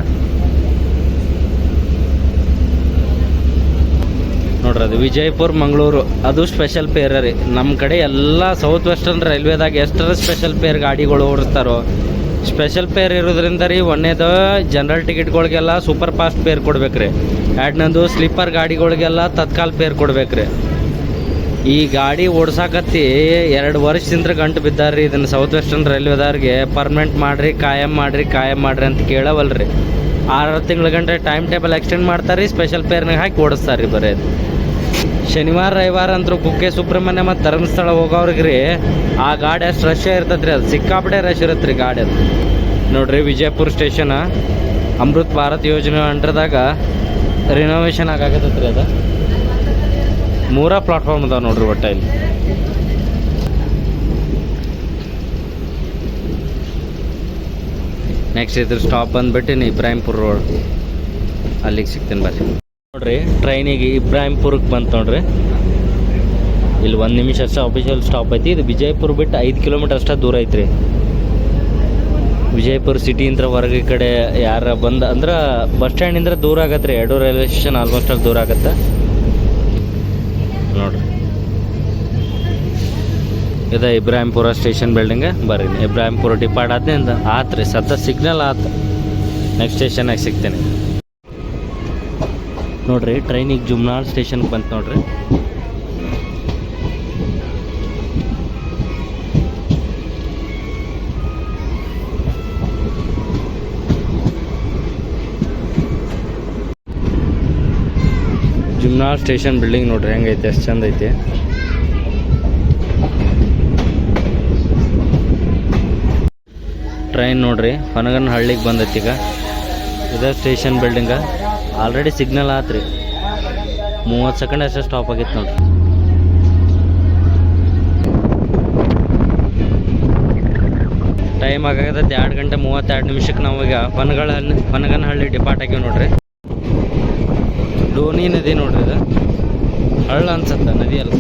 ನೋಡ್ರಿ. ಅದು ವಿಜಯಪುರ ಮಂಗಳೂರು, ಅದು ಸ್ಪೆಷಲ್ ಫೇರ್ ರೀ. ನಮ್ಮ ಕಡೆ ಎಲ್ಲ ಸೌತ್ ವೆಸ್ಟರ್ನ್ ರೈಲ್ವೆದಾಗ ಎಷ್ಟರ ಸ್ಪೆಷಲ್ ಫೇರ್ ಗಾಡಿಗಳು ಓಡಿಸ್ತಾರೋ. ಸ್ಪೆಷಲ್ ಫೇರ್ ಇರೋದ್ರಿಂದ ರೀ ಒಂದೇದು ಜನರಲ್ ಟಿಕೆಟ್ಗಳಿಗೆಲ್ಲ ಸೂಪರ್ ಫಾಸ್ಟ್ ಫೇರ್ ಕೊಡ್ಬೇಕ್ರಿ. ಎರಡನೇದು ಸ್ಲೀಪರ್ ಗಾಡಿಗಳಿಗೆಲ್ಲ ತತ್ಕಾಲ್ ಫೇರ್ ಕೊಡ್ಬೇಕ್ರಿ. ಈ ಗಾಡಿ ಓಡ್ಸಾಕತ್ತಿ 2 ವರ್ಷದಿಂದ ಗಂಟು ಬಿದ್ದಾರ್ರಿ. ಇದನ್ನು ಸೌತ್ ವೆಸ್ಟರ್ನ್ ರೈಲ್ವೆದವ್ರಿಗೆ ಪರ್ಮನೆಂಟ್ ಮಾಡಿರಿ, ಕಾಯಂ ಮಾಡಿರಿ ಅಂತ ಕೇಳವಲ್ರಿ. 6 ತಿಂಗಳ ಗಂಟೆ ಟೈಮ್ ಟೇಬಲ್ ಎಕ್ಸ್ಟೆಂಡ್ ಮಾಡ್ತಾರೆ ರೀ, ಸ್ಪೆಷಲ್ ಫೇರ್ನಾಗ ಹಾಕಿ ಓಡಿಸ್ತಾರೆ ರೀ. ಬರೀ ಶನಿವಾರ ರವಿವಾರ ಅಂತೂ ಕುಕ್ಕೆ ಸುಬ್ರಹ್ಮಣ್ಯ ಮತ್ತು ಧರ್ಮಸ್ಥಳ ಹೋಗೋವ್ರಿಗೆ ರೀ ಆ ಗಾಡಿ ಅಷ್ಟು ರಶ್ ಇರ್ತದೆ ರೀ. ಅದು ಸಿಕ್ಕಾಪಟ್ಟೆ ರಶ್ ಇರುತ್ತೆ ರೀ ಗಾಡಿ. ಅದು ನೋಡ್ರಿ ವಿಜಯಪುರ ಸ್ಟೇಷನ್ ಅಮೃತ್ ಭಾರತ್ ಯೋಜನೆ ಅಂಡರ್ದಾಗ ರಿನೋವೇಷನ್ ಆಗಾಕತ್ತೈತೆ ರೀ. ಅದು 3 ಪ್ಲಾಟ್ಫಾರ್ಮ್ ಅದಾವೆ ನೋಡ್ರಿ ಒಟ್ಟ ಇಲ್ಲಿ. ನೆಕ್ಸ್ಟ್ ಇದ್ರ ಸ್ಟಾಪ್ ಬಂದ್ಬಿಟ್ಟು ಇಬ್ರಾಹಿಂಪುರ ರೋಡ್, ಅಲ್ಲಿಗೆ ಸಿಗ್ತೀನಿ ಬರ್ರಿ. ನೋಡ್ರಿ ಟ್ರೈನಿಗೆ ಇಬ್ರಾಹಿಂಪುರಕ್ಕೆ ಬಂತು ನೋಡ್ರಿ. ಇಲ್ಲಿ 1 ನಿಮಿಷ ಅಷ್ಟೇ ಅಫಿಷಿಯಲ್ ಸ್ಟಾಪ್ ಐತಿ. ಇದು ವಿಜಯಪುರ ಬಿಟ್ಟು 5 ಕಿಲೋಮೀಟರ್ ಅಷ್ಟೇ ದೂರ ಐತ್ರಿ. ವಿಜಯಪುರ ಸಿಟಿಯಿಂದ ಹೊರಗೆ ಈ ಕಡೆ ಯಾರ ಬಂದ ಅಂದ್ರೆ ಬಸ್ ಸ್ಟ್ಯಾಂಡಿಂದ ದೂರ ಆಗತ್ತೆ ರೀ. 2 ರೈಲ್ವೆ ಸ್ಟೇಷನ್ ಆಲ್ಮೋಸ್ಟ್ ಅಲ್ಲಿ ದೂರ ಆಗತ್ತೆ ನೋಡಿರಿ. ಇದು ಇಬ್ರಾಹಿಂಪುರ ಸ್ಟೇಷನ್ ಬಿಲ್ಡಿಂಗ್. ಬರ್ರಿ, ಇಬ್ರಾಹಿಂಪುರ ಡಿಪಾರ್ಟ್ ಆದ್ನಿಂದ ಆತು ರೀ, ಸದ್ದ ಸಿಗ್ನಲ್ ಆತು. ನೆಕ್ಸ್ಟ್ ಸ್ಟೇಷನಾಗ ಸಿಗ್ತೇನೆ ನೋಡಿರಿ. ಟ್ರೈನಿಗೆ ಜುಮ್ನಾಳ್ ಸ್ಟೇಷನ್ಗೆ ಬಂತು ನೋಡಿರಿ. ಜುಮ್ನಾಳ್ ಸ್ಟೇಷನ್ ಬಿಲ್ಡಿಂಗ್ ನೋಡ್ರಿ ಹೆಂಗೈತೆ, ಎಷ್ಟು ಚಂದ ಐತಿ. ಟ್ರೈನ್ ನೋಡ್ರಿ ಹನಗನಹಳ್ಳಿಗೆ ಬಂದೈತಿ ಈಗ. ಇದೇ ಸ್ಟೇಷನ್ ಬಿಲ್ಡಿಂಗ. ಆಲ್ರೆಡಿ ಸಿಗ್ನಲ್ ಆತ್ರಿ, 30 ಸೆಕೆಂಡ್ ಅಷ್ಟೇ ಸ್ಟಾಪ್ ಆಗಿತ್ತು ನೋಡ್ರಿ. ಟೈಮ್ ಆಗತ್ತೆ 2 ಗಂಟೆ 32 ನಿಮಿಷಕ್ಕೆ ನಾವು ಈಗ ಹೊನಗನಹಳ್ಳಿ ಡಿಪಾರ್ಟ್ ಆಗಿವಿ ನೋಡ್ರಿ. ಡೋನಿ ನದಿ ನೋಡ್ರಿ, ಇದು ಹಳ್ಳ ಅನ್ಸತ್ತ, ನದಿ ಅಲ್ಲ.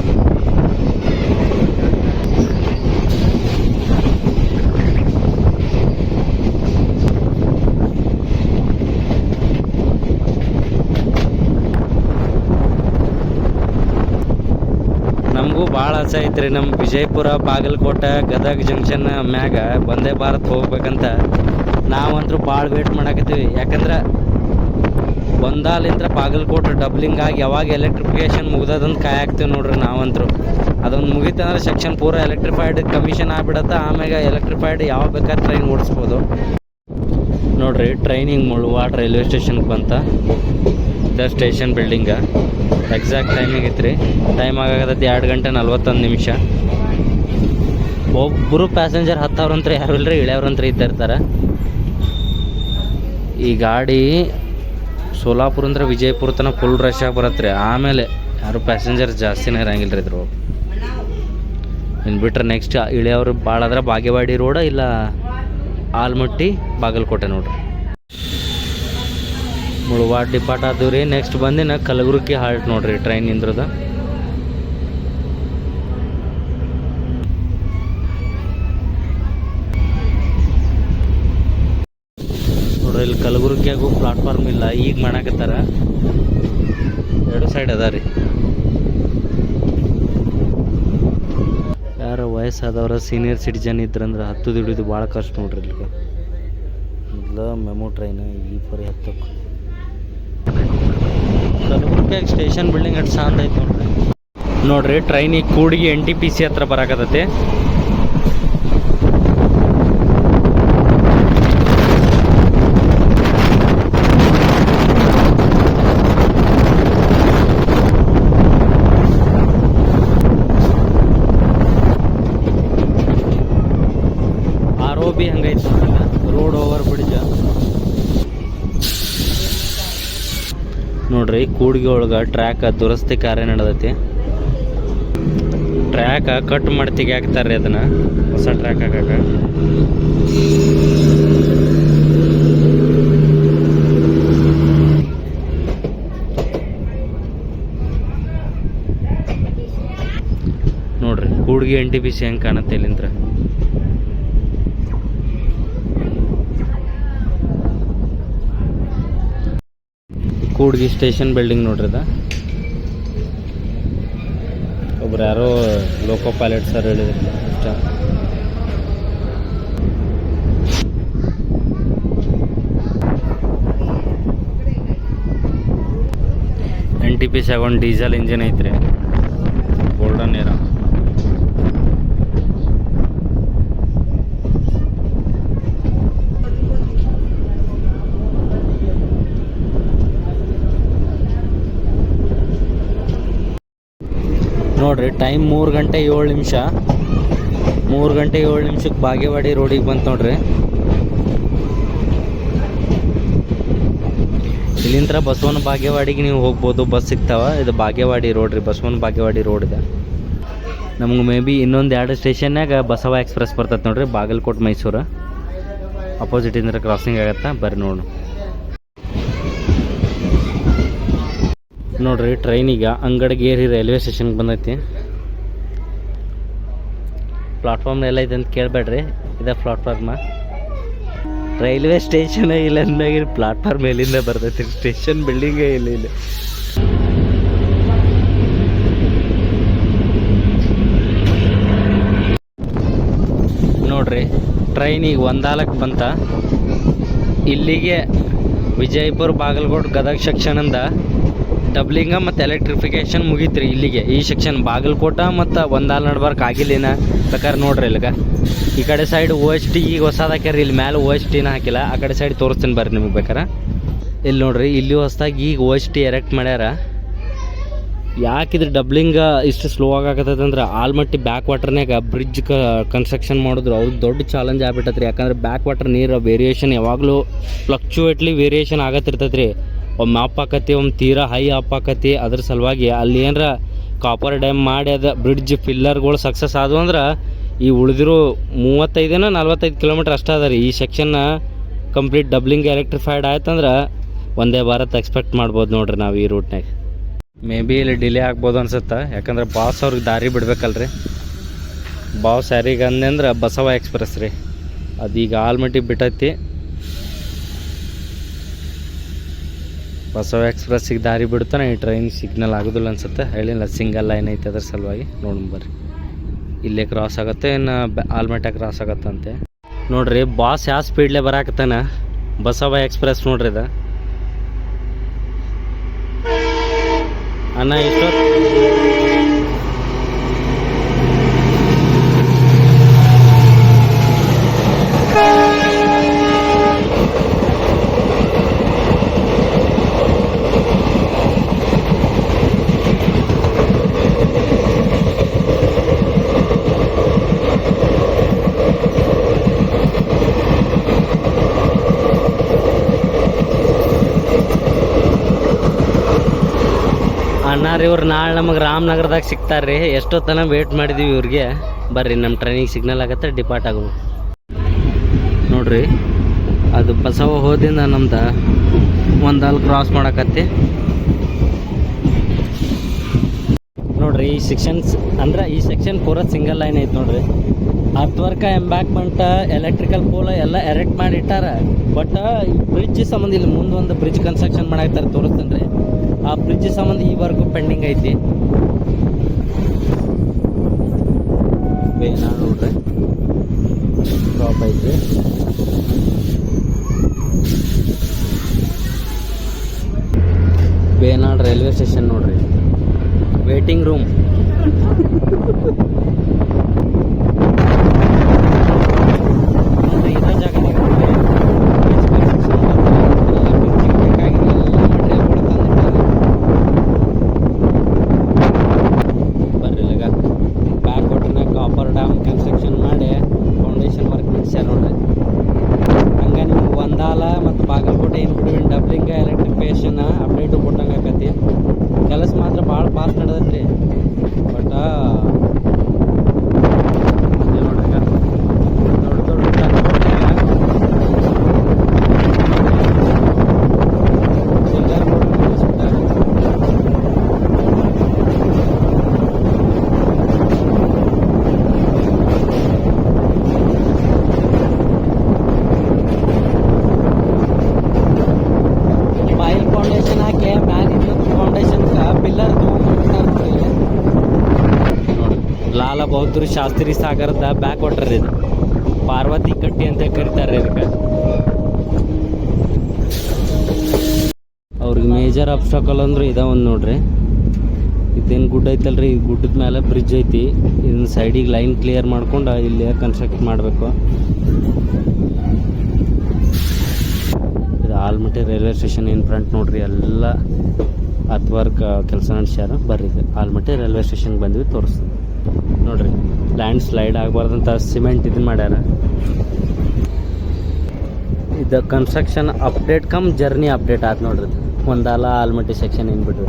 ನಮಗೂ ಭಾಳ ಆಸೆ ಐತ್ರಿ, ನಮ್ಮ ವಿಜಯಪುರ ಬಾಗಲಕೋಟೆ ಗದಗ ಜಂಕ್ಷನ್ ಮ್ಯಾಗ ವಂದೇ ಭಾರತ್ ಹೋಗ್ಬೇಕಂತ ನಾವಂತರೂ ಭಾಳ ವೇಟ್ ಮಾಡಾಕತ್ತೀವಿ. ಯಾಕಂದ್ರೆ ಒಂದಾಲಿಂದ ಬಾಗಲಕೋಟೆ ಡಬ್ಲಿಂಗ್ ಆಗಿ ಯಾವಾಗ ಎಲೆಕ್ಟ್ರಿಫಿಕೇಶನ್ ಮುಗ್ದದಂತ ಕಾಯಾಕ್ತೀವಿ ನೋಡ್ರಿ ನಾವಂತರೂ. ಅದೊಂದು ಮುಗಿತಂದ್ರೆ ಸೆಕ್ಷನ್ ಪೂರ ಎಲೆಕ್ಟ್ರಿಫೈಡ್ ಕಮಿಷನ್ ಆಗ್ಬಿಡತ್ತೆ. ಆಮ್ಯಾಗ ಎಲೆಕ್ಟ್ರಿಫೈಡ್ ಯಾವ ಬೇಕಾದ್ರೆ ಟ್ರೈನ್ ಓಡಿಸ್ಬೋದು ನೋಡ್ರಿ. ಟ್ರೈನಿಂಗ್ ಮುಳವಾಡ ರೈಲ್ವೆ ಸ್ಟೇಷನ್ಗೆ ಬಂತ. ದ ಸ್ಟೇಷನ್ ಬಿಲ್ಡಿಂಗ ಎಕ್ಸಾಕ್ಟ್ ಟೈಮಿಗೆ ಐತ್ರಿ. ಟೈಮ್ ಆಗತ್ತೆ 2 ಗಂಟೆ 41 ನಿಮಿಷ. ಒಬ್ಬರು ಪ್ಯಾಸೆಂಜರ್ ಹತ್ತವ್ರಂತ್ರ ಯಾರು ಇಲ್ಲರಿ, ಇಳ್ಯವ್ರಂತ್ರ ಇದ್ದಿರ್ತಾರೆ. ಈ ಗಾಡಿ ಸೋಲಾಪುರ ಅಂದ್ರೆ ವಿಜಯಪುರ ತನಕ ಫುಲ್ ರಶ್ ಆಗಿ ಬರತ್ತೆ ರೀ. ಆಮೇಲೆ ಯಾರು ಪ್ಯಾಸೆಂಜರ್ ಜಾಸ್ತಿನೇ ಇರಂಗಿಲ್ಲ ರೀ ಇದ್ರ. ಇನ್ನು ಬಿಟ್ರೆ ನೆಕ್ಸ್ಟ್ ಇಳಿಯವ್ರು ಭಾಳ ಆದ್ರೆ ಬಾಗೇವಾಡಿ ರೋಡ ಇಲ್ಲ ಆಲ್ಮಟ್ಟಿ ಬಾಗಲಕೋಟೆ ನೋಡ್ರಿ. ಮುಳವಾಡ ಡಿಪಾರ್ಟ್ ಆದವು ರೀ. ನೆಕ್ಸ್ಟ್ ಬಂದಿನ ಕಲಬುರ್ಗಿ ಹಾಲ್ಟ್ ನೋಡ್ರಿ ಟ್ರೈನ್ ನಿಂದ್ರದ. ನೋಡ್ರಿ ಇಲ್ಲಿ ಕಲಬುರ್ಗಿಯಾಗೂ ಪ್ಲಾಟ್ಫಾರ್ಮ್ ಇಲ್ಲ, ಈಗ ಮಾಡಾಕತ್ತಾರ. 2 ಸೈಡ್ ಅದ ರೀ. ಯಾರು ವಯಸ್ಸಾದವ್ರ ಸೀನಿಯರ್ ಸಿಟಿಜನ್ ಇದ್ರಂದ್ರೆ ಹತ್ತು ದುಡಿದು ಭಾಳ ಕಷ್ಟ ನೋಡ್ರಿ. ಇಲ್ಲಿಗೆ ಮೊದಲು ಮೆಮೊ ಟ್ರೈನ್ ಈ ಪರಿ ಹತ್ತಕ್ಕೆ. ಕಲಬುರ್ಗಿಯಾಗ ಸ್ಟೇಷನ್ ಬಿಲ್ಡಿಂಗ್ ಅಷ್ಟು ಚಂದ ಐತೆ ನೋಡ್ರಿ. ಟ್ರೈನಿಗೆ ಕೂಡಿಗೆ NTPC ಹತ್ರ ಬರಾಕತ್ತೈತಿ. ROB ಹಂಗೈತಿ ರೋಡ್ ಓವರ್ ಬ್ರಿಡ್ಜ್ ನೋಡ್ರಿ. ಕೂಡ್ಗಿ ಒಳಗೆ ಟ್ರ್ಯಾಕ್ ದುರಸ್ತಿ ಕಾರ್ಯ ನಡೆದೈತಿ. ಟ್ರ್ಯಾಕ್ ಕಟ್ ಮಾಡಿ ತೆಗಿಯಾಕ್ತಾರ್ರಿ ಅದನ್ನ, ಹೊಸ ಟ್ರ್ಯಾಕ್ ಹಾಕಕ್ಕೆ. ನೋಡ್ರಿ ಕೂಡ್ಗಿ NTPC ಹೆಂಗೆ ಕಾಣುತ್ತೆ ಇಲ್ಲಿಂದ್ರ. ಕೂಡ್ಗಿ ಸ್ಟೇಷನ್ ಬಿಲ್ಡಿಂಗ್ ನೋಡ್ರಿ ಅದ. ಒಬ್ರು ಯಾರೋ ಲೋಕೋ ಪೈಲಟ್ ಸರ್ ಹೇಳಿದ್ರಲ್ಲ ಇಷ್ಟ. NTPC ಒಂದು ಡೀಸೆಲ್ ಇಂಜಿನ್ ಐತ್ರಿ, ಗೋಲ್ಡನ್ ಏರಾ. ನೋಡ್ರಿ ಟೈಮ್ 3 ಗಂಟೆ 7 ನಿಮಿಷ. 3 ಗಂಟೆ 7 ನಿಮಿಷಕ್ಕೆ ಬಾಗೇವಾಡಿ ರೋಡಿಗೆ ಬಂತು ನೋಡ್ರಿ. ಇಲ್ಲಿಂದ ಬಸವನ ಬಾಗೇವಾಡಿಗೆ ನೀವು ಹೋಗ್ಬೋದು, ಬಸ್ ಸಿಗ್ತಾವ. ಇದು ಬಾಗೇವಾಡಿ ರೋಡ್ ರೀ, ಬಸವನ ಬಾಗೇವಾಡಿ ರೋಡ್ ಇದೆ. ನಮ್ಗೆ ಮೇ ಬಿ ಇನ್ನೊಂದು 2 ಸ್ಟೇಷನ್ನಾಗ ಬಸವ ಎಕ್ಸ್ಪ್ರೆಸ್ ಬರ್ತೈತೆ ನೋಡ್ರಿ, ಬಾಗಲಕೋಟೆ ಮೈಸೂರು. ಅಪೋಸಿಟಿಂದ ಕ್ರಾಸಿಂಗ್ ಆಗತ್ತಾ, ಬರ್ರಿ ನೋಡು. ನೋಡ್ರಿ ಟ್ರೈನಿಗ ಅಂಗಡಿಗೇರಿ ರೈಲ್ವೆ ಸ್ಟೇಷನ್ಗೆ ಬಂದೈತಿ. ಪ್ಲಾಟ್ಫಾರ್ಮ್ ಎಲ್ಲ ಐತೆ ಅಂತ ಕೇಳಬೇಡ್ರಿ, ಇದೇ ಪ್ಲಾಟ್ಫಾರ್ಮ. ರೈಲ್ವೆ ಸ್ಟೇಷನ್ ಇಲ್ಲ ಅಂದಾಗ ಪ್ಲಾಟ್ಫಾರ್ಮ್ ಮೇಲಿಂದ ಬರ್ತೈತಿ, ಸ್ಟೇಷನ್ ಬಿಲ್ಡಿಂಗೇ ಇಲ್ಲ ಇಲ್ಲಿ. ನೋಡ್ರಿ ಟ್ರೈನ್ ಈಗ ಒಂದಾಲಕ್ಕೆ ಬಂತ. ಇಲ್ಲಿಗೆ ವಿಜಯಪುರ ಬಾಗಲಕೋಟೆ ಗದಗ ಸೆಕ್ಷನಿಂದ ಡಬ್ಲಿಂಗ ಮತ್ತು ಎಲೆಕ್ಟ್ರಿಫಿಕೇಷನ್ ಮುಗೀತ್ರಿ. ಇಲ್ಲಿಗೆ ಈ ಸೆಕ್ಷನ್ ಬಾಗಲಕೋಟೆ ಮತ್ತು ಒಂದಾಲ್ ನಡ್ಬಾರ್ಕ್ ಆಗಿಲ್ಲಿನ ಬೇಕಾದ್ರೆ ನೋಡ್ರಿ ಇಲ್ಲಿಗೆ ಈ ಕಡೆ ಸೈಡ್ OST ಈಗ ಹೊಸದು ಹಾಕ್ಯಾರ. ಇಲ್ಲಿ ಮೇಲೆ OSTನ ಹಾಕಿಲ್ಲ, ಆ ಕಡೆ ಸೈಡ್ ತೋರಿಸ್ತೀನಿ ಬರ್ರಿ ನಿಮಗೆ ಬೇಕಾರೆ. ಇಲ್ಲಿ ನೋಡ್ರಿ ಇಲ್ಲಿ ಹೊಸದಾಗಿ ಈಗ OST ಎರೆಕ್ಟ್ ಮಾಡ್ಯಾರ. ಯಾಕಿದ್ರೆ ಡಬ್ಲಿಂಗ ಇಷ್ಟು ಸ್ಲೋ ಆಗಕತ್ತೈತೆ ಅಂದ್ರೆ ಆಲ್ಮಟ್ಟಿ ಬ್ಯಾಕ್ ವಾಟರ್ನಾಗ ಬ್ರಿಡ್ಜ್ ಕನ್ಸ್ಟ್ರಕ್ಷನ್ ಮಾಡಿದ್ರು ಅವ್ರಿಗೆ ದೊಡ್ಡ ಚಾಲೆಂಜ್ ಆಗ್ಬಿಟ್ಟತ್ರಿ. ಯಾಕಂದ್ರೆ ಬ್ಯಾಕ್ ವಾಟರ್ ನೀರು ವೇರಿಯೇಷನ್ ಯಾವಾಗಲೂ ಫ್ಲಕ್ಚುಯೇಟ್ಲಿ ವೇರಿಯೇಷನ್ ಆಗತ್ತಿರ್ತೈತೆ ರೀ. ಒಮ್ಮೆ ಅಪ್ ಆಕತಿ, ಒಮ್ಮೆ ತೀರಾ ಹೈ ಅಪ್ ಆಕತಿ. ಅದ್ರ ಸಲುವಾಗಿ ಅಲ್ಲಿ ಏನರ ಕಾಪರ್ ಡ್ಯಾಮ್ ಮಾಡಿ ಅದು ಬ್ರಿಡ್ಜ್ ಪಿಲ್ಲರ್ಗಳು ಸಕ್ಸಸ್ ಆದವು ಅಂದ್ರೆ ಈ ಉಳಿದಿರೋ 35-45 ಕಿಲೋಮೀಟ್ರ್ ಅಷ್ಟೇ ಅದ ರೀ. ಈ ಸೆಕ್ಷನ್ನ ಕಂಪ್ಲೀಟ್ ಡಬ್ಲಿಂಗ್ ಎಲೆಕ್ಟ್ರಿಫೈಡ್ ಆಯ್ತಂದ್ರೆ ಒಂದೇ ಭಾರತ್ ಎಕ್ಸ್ಪೆಕ್ಟ್ ಮಾಡ್ಬೋದು ನೋಡ್ರಿ ನಾವು ಈ ರೂಟ್ನಾಗ. ಮೇ ಬಿ ಇಲ್ಲಿ ಡಿಲೇ ಆಗ್ಬೋದು ಅನ್ಸುತ್ತೆ, ಯಾಕಂದ್ರೆ ಬಾಸ್ ಅವ್ರಿಗೆ ದಾರಿ ಬಿಡ್ಬೇಕಲ್ರಿ. ಬಾಸ್ ಯಾರಿಗೆ ಅಂದಂದ್ರೆ ಬಸವ ಎಕ್ಸ್ಪ್ರೆಸ್ ರೀ, ಅದೀಗ ಆಲ್ಮಟ್ಟಿಗೆ ಬಿಟ್ಟೈತಿ. ಬಸವ ಎಕ್ಸ್ಪ್ರೆಸ್ಸಿಗೆ ದಾರಿ ಬಿಡ್ತಾನೆ ಈ ಟ್ರೈನ್ ಸಿಗ್ನಲ್ ಆಗೋದಿಲ್ಲ ಅನ್ಸುತ್ತೆ. ಹೇಳಿಲ್ಲ ಸಿಂಗಲ್ ಲೈನ್ ಐತೆ ಅದ್ರ ಸಲುವಾಗಿ. ನೋಡಿ ಬರ್ರಿ ಇಲ್ಲೇ ಕ್ರಾಸ್ ಆಗುತ್ತೆ, ಇನ್ನು ಆಲ್ಮಟ್ಯಾಗ ಕ್ರಾಸ್ ಆಗುತ್ತಂತೆ. ನೋಡ್ರಿ ಬಾಸ್ ಯಾವ ಸ್ಪೀಡ್ಲೇ ಬರಾಕತ್ತಾನ. ಬಸವ ಎಕ್ಸ್ಪ್ರೆಸ್ ನೋಡ್ರಿ ಇದು ಅಣ್ಣ ಇಷ್ಟೊತ್ತು ಅಣ್ಣಾರಿ ಇವ್ರು ನಾಳೆ ನಮಗೆ ರಾಮನಗರದಾಗ ಸಿಗ್ತಾರೆ ರೀ. ಎಷ್ಟೊತ್ತನ ವೇಟ್ ಮಾಡಿದ್ದೀವಿ ಇವ್ರಿಗೆ. ಬರ್ರಿ ನಮ್ಮ ಟ್ರೈನಿಗೆ ಸಿಗ್ನಲ್ ಆಗತ್ತೆ, ಡಿಪಾರ್ಟ್ ಆಗೋ ನೋಡ್ರಿ. ಅದು ಬಸವ ಹೋದಿಂದ ನಮ್ದು ಒಂದಲ್ಲಿ ಕ್ರಾಸ್ ಮಾಡಕತ್ತಿ ನೋಡ್ರಿ. ಈ ಸೆಕ್ಷನ್ಸ್ ಅಂದ್ರೆ ಈ ಸೆಕ್ಷನ್ ಪೂರ ಸಿಂಗಲ್ ಲೈನ್ ಐತೆ ನೋಡ್ರಿ. ಅರ್ತ್ವರ್ಕ ಎಂಬ್ಯಾಕ್ಮೆಂಟ್ ಎಲೆಕ್ಟ್ರಿಕಲ್ ಪೋಲ್ ಎಲ್ಲ ಎರೆಕ್ಟ್ ಮಾಡಿ ಇಟ್ಟಾರ. ಬಟ್ ಈ ಬ್ರಿಡ್ಜ್ ಸಂಬಂಧ ಇಲ್ಲಿ ಮುಂದೆ ಒಂದು ಬ್ರಿಡ್ಜ್ ಕನ್ಸ್ಟ್ರಕ್ಷನ್ ಮಾಡಾಕ್ತಾರೆ, ತೋರಿಸ್ತೇನೆ ರೀ. ಆ ಬ್ರಿಡ್ಜ್ ಸಂಬಂಧ ಈವರೆಗೂ ಪೆಂಡಿಂಗ್ ಐತಿ. ಬೇನಾಳ್ ನೋಡ್ರಿ ಸ್ಟಾಪ್ ಐತಿ. ಬೇನಾಳ್ ರೈಲ್ವೆ ಸ್ಟೇಷನ್ ನೋಡ್ರಿ, ವೇಟಿಂಗ್ ರೂಮ್. ಇದೇ ಜಾಗದಾಗ ಕೆಲಸ ಮಾತ್ರ ಭಾಳ ಫಾಸ್ಟ್ ನಡೆದೈತ್ರಿ. ಬಟ್ ಲಾಲ ಬಹದ್ದೂರ್ ಶಾಸ್ತ್ರಿ ಸಾಗರದ ಬ್ಯಾಕ್ ವಾಟರ್ ಇದು. ಪಾರ್ವತಿ ಕಟ್ಟಿ ಅಂತ ಕರೀತಾರೆ ಇದಕ್ಕೆ. ಅವ್ರಿಗೆ ಮೇಜರ್ ಅಬ್ಸ್ಟಕಲ್ ಅಂದ್ರೆ ಇದ ಒಂದು ನೋಡ್ರಿ. ಇದೇನು ಗುಡ್ಡ ಐತಲ್ರಿ, ಈ ಗುಡ್ಡದ ಮೇಲೆ ಬ್ರಿಡ್ಜ್ ಐತಿ. ಇದನ್ನ ಸೈಡಿಗೆ ಲೈನ್ ಕ್ಲಿಯರ್ ಮಾಡ್ಕೊಂಡು ಇಲ್ಲಿ ಕನ್ಸ್ಟ್ರಕ್ಟ್ ಮಾಡಬೇಕು. ಇದು Almatti railway station in front ನೋಡ್ರಿ. ಎಲ್ಲ ಅರ್ತ್ವರ್ಕ್ ಕೆಲಸ ನಡೆಸ್ಯಾರ. ಬರ್ರಿ ಆಲ್ಮಟ್ಟಿ ರೈಲ್ವೆ ಸ್ಟೇಷನ್ಗೆ ಬಂದ್ವಿ, ತೋರಿಸ್ತೀವಿ ನೋಡ್ರಿ. ಲ್ಯಾಂಡ್ ಸ್ಲೈಡ್ ಆಗಬಾರ್ದಂತ ಸಿಮೆಂಟ್ ಇದನ್ನ ಮಾಡ್ಯಾರ. ಇದು construction update come journey update ಆಯ್ತು ನೋಡ್ರಿ. ಒಂದಾಲ ಆಲ್ಮಟ್ಟಿ ಸೆಕ್ಷನ್ ಏನ್ಬಿಟ್ರಿ.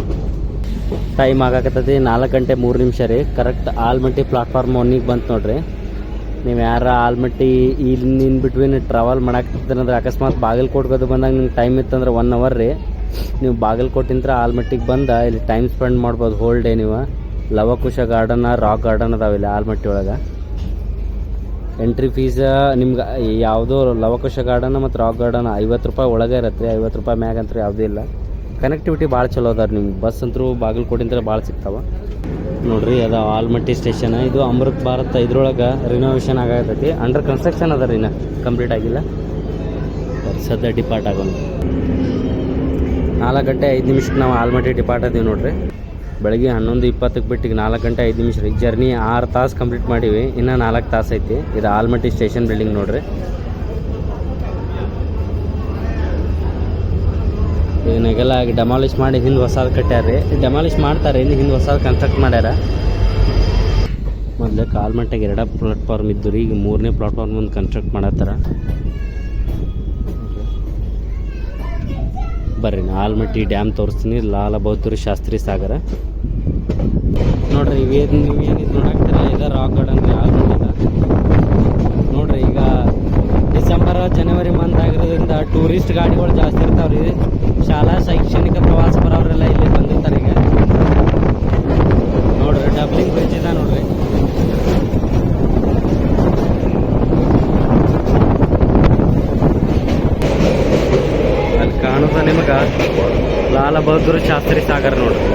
ಟೈಮ್ ಆಗಾಕತ್ತೈತಿ 4 ಗಂಟೆ 3 ನಿಮಿಷ ರೀ. ಕರೆಕ್ಟ್ ಆಲ್ಮಟ್ಟಿ ಪ್ಲಾಟ್ಫಾರ್ಮ್ 1ಗೆ ಬಂತು ನೋಡ್ರಿ. ನೀವು ಯಾರ ಆಲ್ಮಟ್ಟಿ ಇಲ್ಲಿ ಇನ್ ಬಿಟ್ವೀನ್ ಟ್ರಾವೆಲ್ ಮಾಡಾಕತ್ತಂದ್ರೆ ಅಕಸ್ಮಾತ್ ಬಾಗಲಕೋಟೆಗೆ ಬಂದಾಗ ನಿಮ್ಗೆ ಟೈಮ್ ಇತ್ತಂದ್ರೆ 1 ಅವರ್ ರೀ. ನೀವು ಬಾಗಲಕೋಟಿಂದ ಆಲ್ಮಟ್ಟಿಗೆ ಬಂದು ಇಲ್ಲಿ ಟೈಮ್ ಸ್ಪೆಂಡ್ ಮಾಡ್ಬೋದು ಹೋಲ್ ಡೇ. ನೀವು ಲವಕುಶ ಗಾರ್ಡನ್, ರಾಕ್ ಗಾರ್ಡನ್ ಅದಾವೆ ಇಲ್ಲಿ ಆಲ್ಮಟ್ಟಿ ಒಳಗೆ. ಎಂಟ್ರಿ ಫೀಸ್ ನಿಮ್ಗೆ ಯಾವುದೋ ಲವಕುಶ ಗಾರ್ಡನ್ ಮತ್ತು ರಾಕ್ ಗಾರ್ಡನ್ 50 ರೂಪಾಯಿ ಒಳಗೆ ಇರುತ್ತೆ, 50 ರೂಪಾಯಿ ಮ್ಯಾಗ ಅಂತೂ ಯಾವುದೂ ಇಲ್ಲ. ಕನೆಕ್ಟಿವಿಟಿ ಭಾಳ ಚಲೋ ಅದಾರ, ನಿಮ್ಗೆ ಬಸ್ ಅಂತೂ ಬಾಗಲಕೋಟಿಂದ ಭಾಳ ಸಿಗ್ತಾವೆ ನೋಡಿರಿ. ಅದು ಆಲ್ಮಟ್ಟಿ ಸ್ಟೇಷನ್, ಇದು ಅಮೃತ್ ಭಾರತ್ ಇದ್ರೊಳಗೆ ರಿನೋವೇಷನ್ ಆಗತೈತಿ, ಅಂಡರ್ ಕನ್ಸ್ಟ್ರಕ್ಷನ್ ಅದ ರೀ, ಇನ್ನು ಕಂಪ್ಲೀಟ್ ಆಗಿಲ್ಲ, ಸದ್ಯ ಡಿಪಾರ್ಟ್ ಆಗೋಣ. 4 ಗಂಟೆ 5 ನಿಮಿಷಕ್ಕೆ ನಾವು ಆಲ್ಮಟ್ಟಿ ಡಿಪಾರ್ಟ್ ಅದೀವಿ ನೋಡಿರಿ. ಬೆಳಗ್ಗೆ 11:20 ಬಿಟ್ಟಿಗೆ 4 ಗಂಟೆ 5 ನಿಮಿಷ ರೀ. ಜರ್ನಿ 6 ತಾಸು ಕಂಪ್ಲೀಟ್ ಮಾಡೀವಿ, ಇನ್ನೂ 4 ತಾಸು ಐತಿ. ಇದು ಆಲ್ಮಟ್ಟಿ ಸ್ಟೇಷನ್ ಬಿಲ್ಡಿಂಗ್ ನೋಡಿರಿ. ಇದನ್ನೆಲ್ಲ ಡೆಮಾಲಿಷ್ ಮಾಡಿ ಹಿಂದೆ ಹೊಸದು ಕಟ್ಟ್ಯಾರ ರೀ, ಡೆಮಾಲಿಷ್ ಮಾಡ್ತಾರೆ, ಇನ್ನು ಹಿಂದೆ ಹೊಸದು ಕನ್ಸ್ಟ್ರಕ್ಟ್ ಮಾಡ್ಯಾರ. ಮೊದಲೇ ಆಲ್ಮಟ್ಟಿಗೆ 2 ಪ್ಲಾಟ್ಫಾರ್ಮ್ ಇದ್ದು ರೀ, ಈಗ 3ನೇ ಪ್ಲಾಟ್ಫಾರ್ಮ್ ಒಂದು ಕನ್ಸ್ಟ್ರಕ್ಟ್ ಮಾಡತ್ತಾರ. ಬರ್ರಿ ಆಲ್ಮಟ್ಟಿ ಡ್ಯಾಮ್ ತೋರಿಸ್ತೀನಿ, ಲಾಲ ಬಹದ್ದೂರ್ ಶಾಸ್ತ್ರಿ ಸಾಗರ ನೋಡ್ರಿ. ನೀವೇನಿದು ನೋಡಾಕ್ತಿರಲ್ಲ, ಇದು ರಾಕ್ ಗಾರ್ಡನ್ ರೀ ಆಲ್ಮಟ್ಟಿದ ನೋಡ್ರಿ. ಈಗ ಡಿಸೆಂಬರ್ ಜನವರಿ ಮಂತ್ ಆಗಿರೋದ್ರಿಂದ ಟೂರಿಸ್ಟ್ ಗಾಡಿಗಳು ಜಾಸ್ತಿ ಇರ್ತಾವ್ರಿ. ಶಾಲಾ ಶೈಕ್ಷಣಿಕ ಪ್ರವಾಸ ಬರೋರೆಲ್ಲ ಇಲ್ಲಿ ಬಂದಿರ್ತಾರೆ. ಈಗ ನೋಡ್ರಿ ಡಬ್ಲಿಂಗ್ ಬ್ರಿಡ್ಜ್ ಇದೆ ನೋಡ್ರಿ. ಅಲ್ಲಿ ಕಾಣುತ್ತ ನಿಮಗೆ ಲಾಲ ಬಹದ್ದೂರ್ ಶಾಸ್ತ್ರಿ ಸಾಗರ್ ನೋಡ್ರಿ.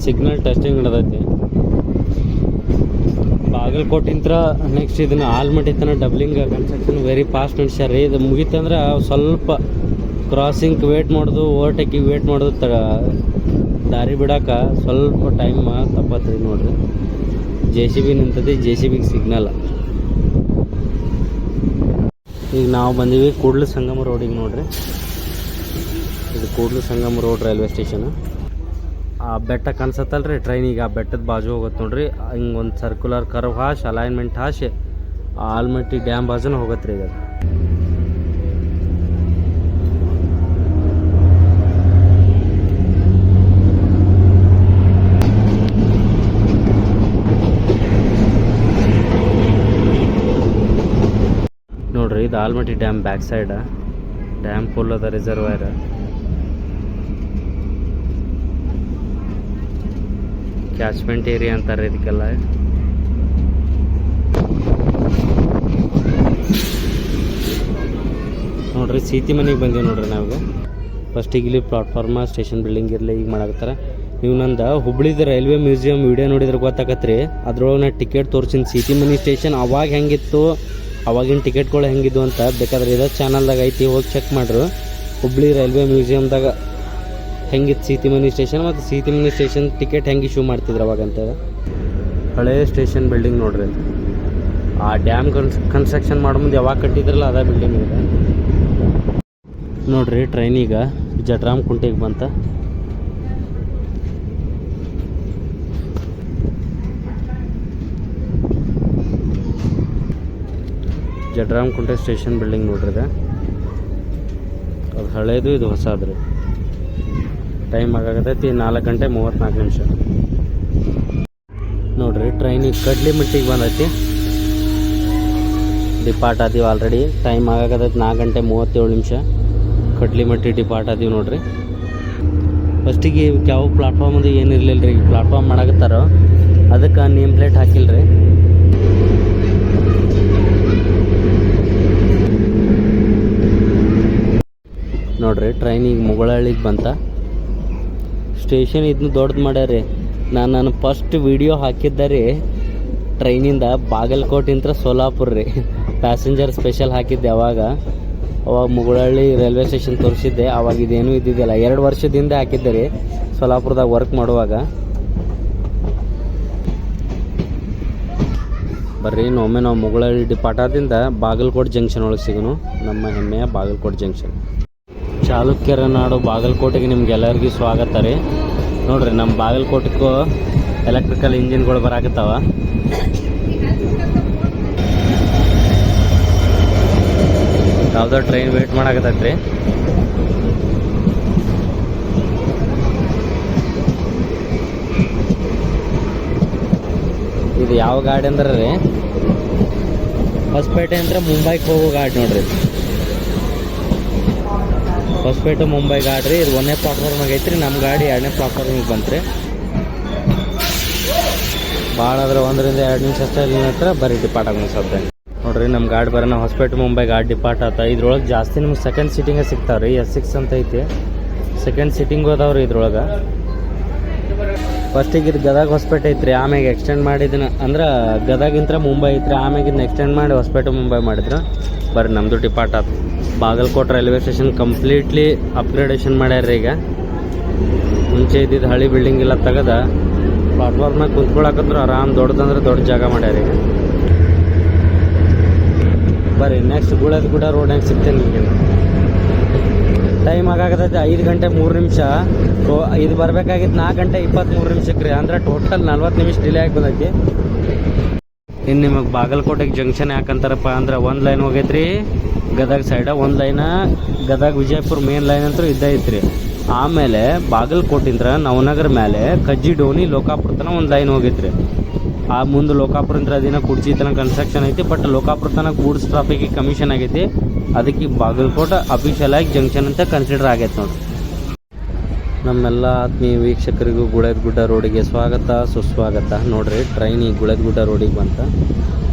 ಸಿಗ್ನಲ್ ಟೆಸ್ಟಿಂಗ್ ನಡೆದೈತಿ ಬಾಗಲಕೋಟಿಂತ್ರ. ನೆಕ್ಸ್ಟ್ ಇದನ್ನ ಆಲ್ಮಟ್ಟಿ ತನಕ ಡಬ್ಲಿಂಗ್ ಕನ್ಸ್ಟ್ರಕ್ಷನ್ ವೆರಿ ಫಾಸ್ಟ್ ನಡೆಸ್ಯಾರ. ಇದು ಮುಗಿತಂದ್ರೆ ಸ್ವಲ್ಪ ಕ್ರಾಸಿಂಗ್ ವೇಟ್ ಮಾಡೋದು, ಓವರ್ಟೇಕಿಗೆ ವೇಟ್ ಮಾಡೋದು, ದಾರಿ ಬಿಡೋಕೆ ಸ್ವಲ್ಪ ಟೈಮ್ ತಪ್ಪತ್ರಿ ನೋಡ್ರಿ. JCB ನಿಂತೈತಿ, JCBಗೆ ಸಿಗ್ನಲ್. ಈಗ ನಾವು ಬಂದೀವಿ ಕೂಡ್ಲು ಸಂಗಮ ರೋಡಿಗೆ ನೋಡ್ರಿ. ಇದು ಕೂಡ್ಲು ಸಂಗಮ ರೋಡ್ ರೈಲ್ವೆ ಸ್ಟೇಷನ್. ಆ ಬೆಟ್ಟ ಕಾಣಿಸತ್ತಲ್ರಿ ಟ್ರೈನಿಗೆ, ಆ ಬೆಟ್ಟದ ಬಾಜು ಹೋಗುತ್ತೆ ನೋಡ್ರಿ. ಹಿಂಗೆ ಒಂದು ಸರ್ಕ್ಯುಲರ್ ಕರ್ವ್ ಹಾಶ್ ಅಲೈನ್ಮೆಂಟ್ ಹಾಶಿ ಆಲ್ಮಟ್ಟಿ ಡ್ಯಾಮ್ ಬಾಜುನ ಹೋಗುತ್ತೆ ರೀ. ಈಗ ನೋಡ್ರಿ, ಇದು Almatti dam back side. Dam full ಅದ, ರಿಸರ್ವಾಯರ್. ಕ್ಯಾಚ್ಮೆಂಟ್ ಏರಿಯಾ ಅಂತಾರೆ ಇದಕ್ಕೆಲ್ಲ. ನೋಡ್ರಿ ಸೀತಿ ಮನೆಗೆ ಬಂದೀವಿ ನೋಡ್ರಿ ನಾವು. ಫಸ್ಟಿಗೆ ಇಲ್ಲಿ ಪ್ಲಾಟ್ಫಾರ್ಮ ಸ್ಟೇಷನ್ ಬಿಲ್ಡಿಂಗ್ ಇರಲಿ ಈಗ ಮಾಡಾಕತ್ತಾರ. ನೀವು ನಂದು ಹುಬ್ಳಿದ ರೈಲ್ವೆ ಮ್ಯೂಸಿಯಂ ವಿಡಿಯೋ ನೋಡಿದ್ರೆ ಗೊತ್ತಾಗತ್ತೆ. ಅದ್ರೊಳಗೆ ನಾ ಟಿಕೆಟ್ ತೋರಿಸಿನ ಸೀತಿ ಮನೆ ಸ್ಟೇಷನ್ ಅವಾಗ ಹೆಂಗಿತ್ತು, ಅವಾಗಿನ ಟಿಕೆಟ್ಗಳು ಹೆಂಗಿದ್ವು ಅಂತ ಬೇಕಾದ್ರೆ ಇದೇ ಚಾನಲ್ದಾಗ ಐತಿ, ಹೋಗಿ ಚೆಕ್ ಮಾಡ್ರು. ಹುಬ್ಳಿ ರೈಲ್ವೆ ಮ್ಯೂಸಿಯಮ್ದಾಗ ಹೆಂಗಿತ್ತು ಸೀತಿ ಮನಿ ಸ್ಟೇಷನ್, ಮತ್ತು ಸೀತಿ ಮನಿ ಸ್ಟೇಷನ್ ಟಿಕೆಟ್ ಹೆಂಗೆ ಇಶ್ಯೂ ಮಾಡ್ತಿದ್ರು ಅವಾಗಂತ. ಹಳೇ ಸ್ಟೇಷನ್ ಬಿಲ್ಡಿಂಗ್ ನೋಡ್ರಿ. ಆ ಡ್ಯಾಮ್ ಕನ್ಸ್ಟ್ರಕ್ಷನ್ ಮಾಡೋ ಮುಂದೆ ಯಾವಾಗ ಕಟ್ಟಿದ್ರಲ್ಲ ಅದೇ ಬಿಲ್ಡಿಂಗ್ ಇದೆ ನೋಡ್ರಿ. ಟ್ರೈನ್ ಈಗ ಜಟ್ರಾಮ್ ಕುಂಟೆಗೆ ಬಂತ. ಜಟ್ರಾಮ್ ಕುಂಟೆ ಸ್ಟೇಷನ್ ಬಿಲ್ಡಿಂಗ್ ನೋಡ್ರಿ. ಅದು ಹಳೇದು, ಇದು ಹೊಸದ್ರಿ. ಟೈಮ್ ಆಗಾಗತೈತಿ 4 ಗಂಟೆ 34 ನಿಮಿಷ ನೋಡ್ರಿ. ಟ್ರೈನಿಗೆ ಕಡ್ಲಿಮಟ್ಟಿಗೆ ಬಂದೈತಿ, ಡಿಪಾರ್ಟ್ ಆದೀವಿ ಆಲ್ರೆಡಿ. ಟೈಮ್ ಆಗಾಗತೈತಿ 4 ಗಂಟೆ 37 ನಿಮಿಷ. ಕಡ್ಲಿಮಟ್ಟಿ ಡಿಪಾರ್ಟ್ ಆದೀವಿ ನೋಡ್ರಿ. ಫಸ್ಟಿಗೆ ಯಾವ ಪ್ಲಾಟ್ಫಾರ್ಮ್ ಅದು ಏನಿರಲಿಲ್ಲ ರೀ. ಪ್ಲಾಟ್ಫಾರ್ಮ್ ಮಾಡಾಕತ್ತಾರೋ ಅದಕ್ಕೆ ನೇಮ್ ಪ್ಲೇಟ್ ಹಾಕಿಲ್ಲ ರೀ. ನೋಡ್ರಿ ಟ್ರೈನಿಗೆ ಮುಗಳಹಳ್ಳಿಗೆ ಬಂತ. ಸ್ಟೇಷನ್ ಇದನ್ನು ದೊಡ್ಡದು ಮಾಡ್ಯಾರಿ. ನಾನು ಫಸ್ಟ್ ವಿಡಿಯೋ ಹಾಕಿದ್ದೆ ಟ್ರೈನಿಂದ ಬಾಗಲಕೋಟಿಂದ ಸೋಲಾಪುರ ರೀ. ಪ್ಯಾಸೆಂಜರ್ ಸ್ಪೆಷಲ್ ಹಾಕಿದ್ದೆ ಅವಾಗ ಮುಗಳಹಳ್ಳಿ ರೈಲ್ವೆ ಸ್ಟೇಷನ್ ತೋರಿಸಿದ್ದೆ. ಅವಾಗ ಇದೇನೂ ಇದ್ದಿದ್ದಿಲ್ಲ, 2 ವರ್ಷದಿಂದ ಹಾಕಿದ್ದೆ ರೀ ಸೋಲಾಪುರದಾಗ ವರ್ಕ್ ಮಾಡುವಾಗ. ಬರ್ರಿ ಒಮ್ಮೆ ನಾವು ಮುಗಳಹಳ್ಳಿ ಡಿಪಾರ್ಟಾದಿಂದ ಬಾಗಲಕೋಟೆ ಜಂಕ್ಷನ್ ಒಳಗೆ ಸಿಗೋನು. ನಮ್ಮ ಹೆಮ್ಮೆಯ ಬಾಗಲಕೋಟೆ ಜಂಕ್ಷನ್. ಚಾಲುಕ್ಯರ ನಾಡು ಬಾಗಲಕೋಟೆಗೆ ನಿಮ್ಗೆಲ್ಲರಿಗೂ ಸ್ವಾಗತ ರೀ. ನೋಡ್ರಿ ನಮ್ಮ ಬಾಗಲಕೋಟೆಗೂ ಎಲೆಕ್ಟ್ರಿಕಲ್ ಇಂಜಿನ್ಗಳು ಬರಾಕತ್ತಾವ. ಯಾವುದೋ ಟ್ರೈನ್ ವೇಟ್ ಮಾಡಾಕತ್ತೈತ್ರಿ. ಯಾವ ಗಾಡಿ ಅಂದ್ರೆ ರೀ ಹೊಸಪೇಟೆ ಅಂದ್ರೆ ಮುಂಬೈಗೆ ಹೋಗೋ ಗಾಡಿ ನೋಡ್ರಿ. ಹೊಸಪೇಟೆ ಮುಂಬೈ ಗಾಡಿ ರೀ. ಇದು 1ನೇ ಪ್ಲಾಟ್ಫಾರ್ಮಾಗ ಐತ್ರಿ. ನಮ್ಮ ಗಾಡಿ 2ನೇ ಪ್ಲಾಟ್ಫಾರ್ಮಿಗೆ ಬಂತ್ರಿ. ಭಾಳ ಆದ್ರೆ 1 ರಿಂದ 2 ನಿಮಿಷ ಅಷ್ಟೇ ಇಲ್ಲಿ ಹತ್ರ ಬರೀ ಡಿಪಾರ್ಟ್ ಆಗೋಣ ಸದ್ಯ ನೋಡ್ರಿ. ನಮ್ಮ ಗಾಡಿ ಬರೋಣ ಹೊಸಪೇಟೆ ಮುಂಬೈ ಗಾಡಿ ಡಿಪಾರ್ಟ್ ಆತ. ಇದ್ರೊಳಗೆ ಜಾಸ್ತಿ ನಿಮ್ಗೆ ಸೆಕೆಂಡ್ ಸೀಟಿಂಗೇ ಸಿಗ್ತಾವೆ ರೀ. S6 ಅಂತ ಐತಿ. ಸೆಕೆಂಡ್ ಸೀಟಿಂಗ್ ಹೋದವ್ರಿ ಇದ್ರೊಳಗೆ. ಫಸ್ಟಿಗೆ ಇದು ಗದಗ ಹೊಸಪೇಟೆ ಐತ್ರಿ. ಆಮ್ಯಾಗ ಎಕ್ಸ್ಟೆಂಡ್ ಮಾಡಿದ್ನ ಅಂದ್ರೆ ಗದಗಿಂತ ಮುಂಬೈ ಐತ್ರಿ. ಆಮ್ಯಾಗ ಇದನ್ನ ಎಕ್ಸ್ಟೆಂಡ್ ಮಾಡಿ ಹೊಸಪೇಟೆ ಮುಂಬೈ ಮಾಡಿದ್ರು. ಬರ್ರಿ ನಮ್ಮದು ಡಿಪಾರ್ಟ್ ಆತು. Bagalkot railway station completely upgradation ಮಾಡ್ಯಾರ ಈಗ. ಮುಂಚೆ ಇದ್ದಿದ್ದು ಹಳಿ ಬಿಲ್ಡಿಂಗ್ ಎಲ್ಲ ತೆಗೆದ ಪ್ಲಾಟ್ಫಾರ್ಮ್ನಾಗ ಕುಂತ್ಕೊಳಕಂದ್ರೆ ಆರಾಮ್ ದೊಡ್ಡದಂದ್ರೆ ದೊಡ್ಡ ಜಾಗ ಮಾಡ್ಯಾರ ಈಗ. ಬರ್ರಿ ನೆಕ್ಸ್ಟ್ ಗುಳದ ಗುಡ ರೋಡ್ನಾಗ ಸಿಗ್ತೇನೆ ನಿಮಗೆ. ಟೈಮ್ ಆಗಾಕತ್ತೈತೆ 5 ಗಂಟೆ 3 ನಿಮಿಷ. ಇದು ಬರಬೇಕಾಗಿತ್ತು 4 ಗಂಟೆ 23 ನಿಮಿಷಕ್ಕೆ ರೀ. ಅಂದ್ರೆ ಟೋಟಲ್ 40 ನಿಮಿಷ ಡಿಲೇ ಆಗಿ ಬಂದೈತಿ. ಇನ್ನು ನಿಮಗೆ ಬಾಗಲಕೋಟೆಗೆ ಜಂಕ್ಷನ್ ಯಾಕಂತಾರಪ್ಪ ಅಂದ್ರೆ 1 ಲೈನ್ ಹೋಗೈತ್ರಿ ಗದಗ ಸೈಡ, 1 ಲೈನ ಗದಗ ವಿಜಯಪುರ ಮೇನ್ ಲೈನ್ ಅಂತೂ ಇದ್ದೇ ಐತ್ರಿ. ಆಮೇಲೆ ಬಾಗಲಕೋಟಿಂದ ನವನಗರ ಮೇಲೆ ಕಜ್ಜಿ ಡೋನಿ ಲೋಕಾಪುರ ತನಕ 1 ಲೈನ್ ಹೋಗೈತ್ರಿ. ಆ ಮುಂದೆ ಲೋಕಾಪುರ ಅದಿನ ಕುಡ್ಚಿ ತನಕ ಕನ್ಸ್ಟ್ರಕ್ಷನ್ ಐತಿ. ಬಟ್ ಲೋಕಾಪುರ ತನಕ ಗೂಡ್ಸ್ ಟ್ರಾಫಿಕ್ಗೆ ಕಮಿಷನ್ ಆಗೈತಿ. ಅದಕ್ಕೆ ಬಾಗಲಕೋಟೆ ಅಫಿಷಿಯಲ್ ಆಗಿ ಜಂಕ್ಷನ್ ಅಂತ ಕನ್ಸಿಡರ್ ಆಗೈತೆ ನೋಡ್ರಿ. ನಮ್ಮೆಲ್ಲ ಆತ್ಮೀಯ ವೀಕ್ಷಕರಿಗೂ ಗುಳದ ಗುಡ್ಡ ರೋಡಿಗೆ ಸ್ವಾಗತ ಸುಸ್ವಾಗತ. ನೋಡ್ರಿ ಟ್ರೈನ್ ಈಗ ಗುಳದ ಗುಡ್ಡ ರೋಡಿಗೆ ಬಂತ.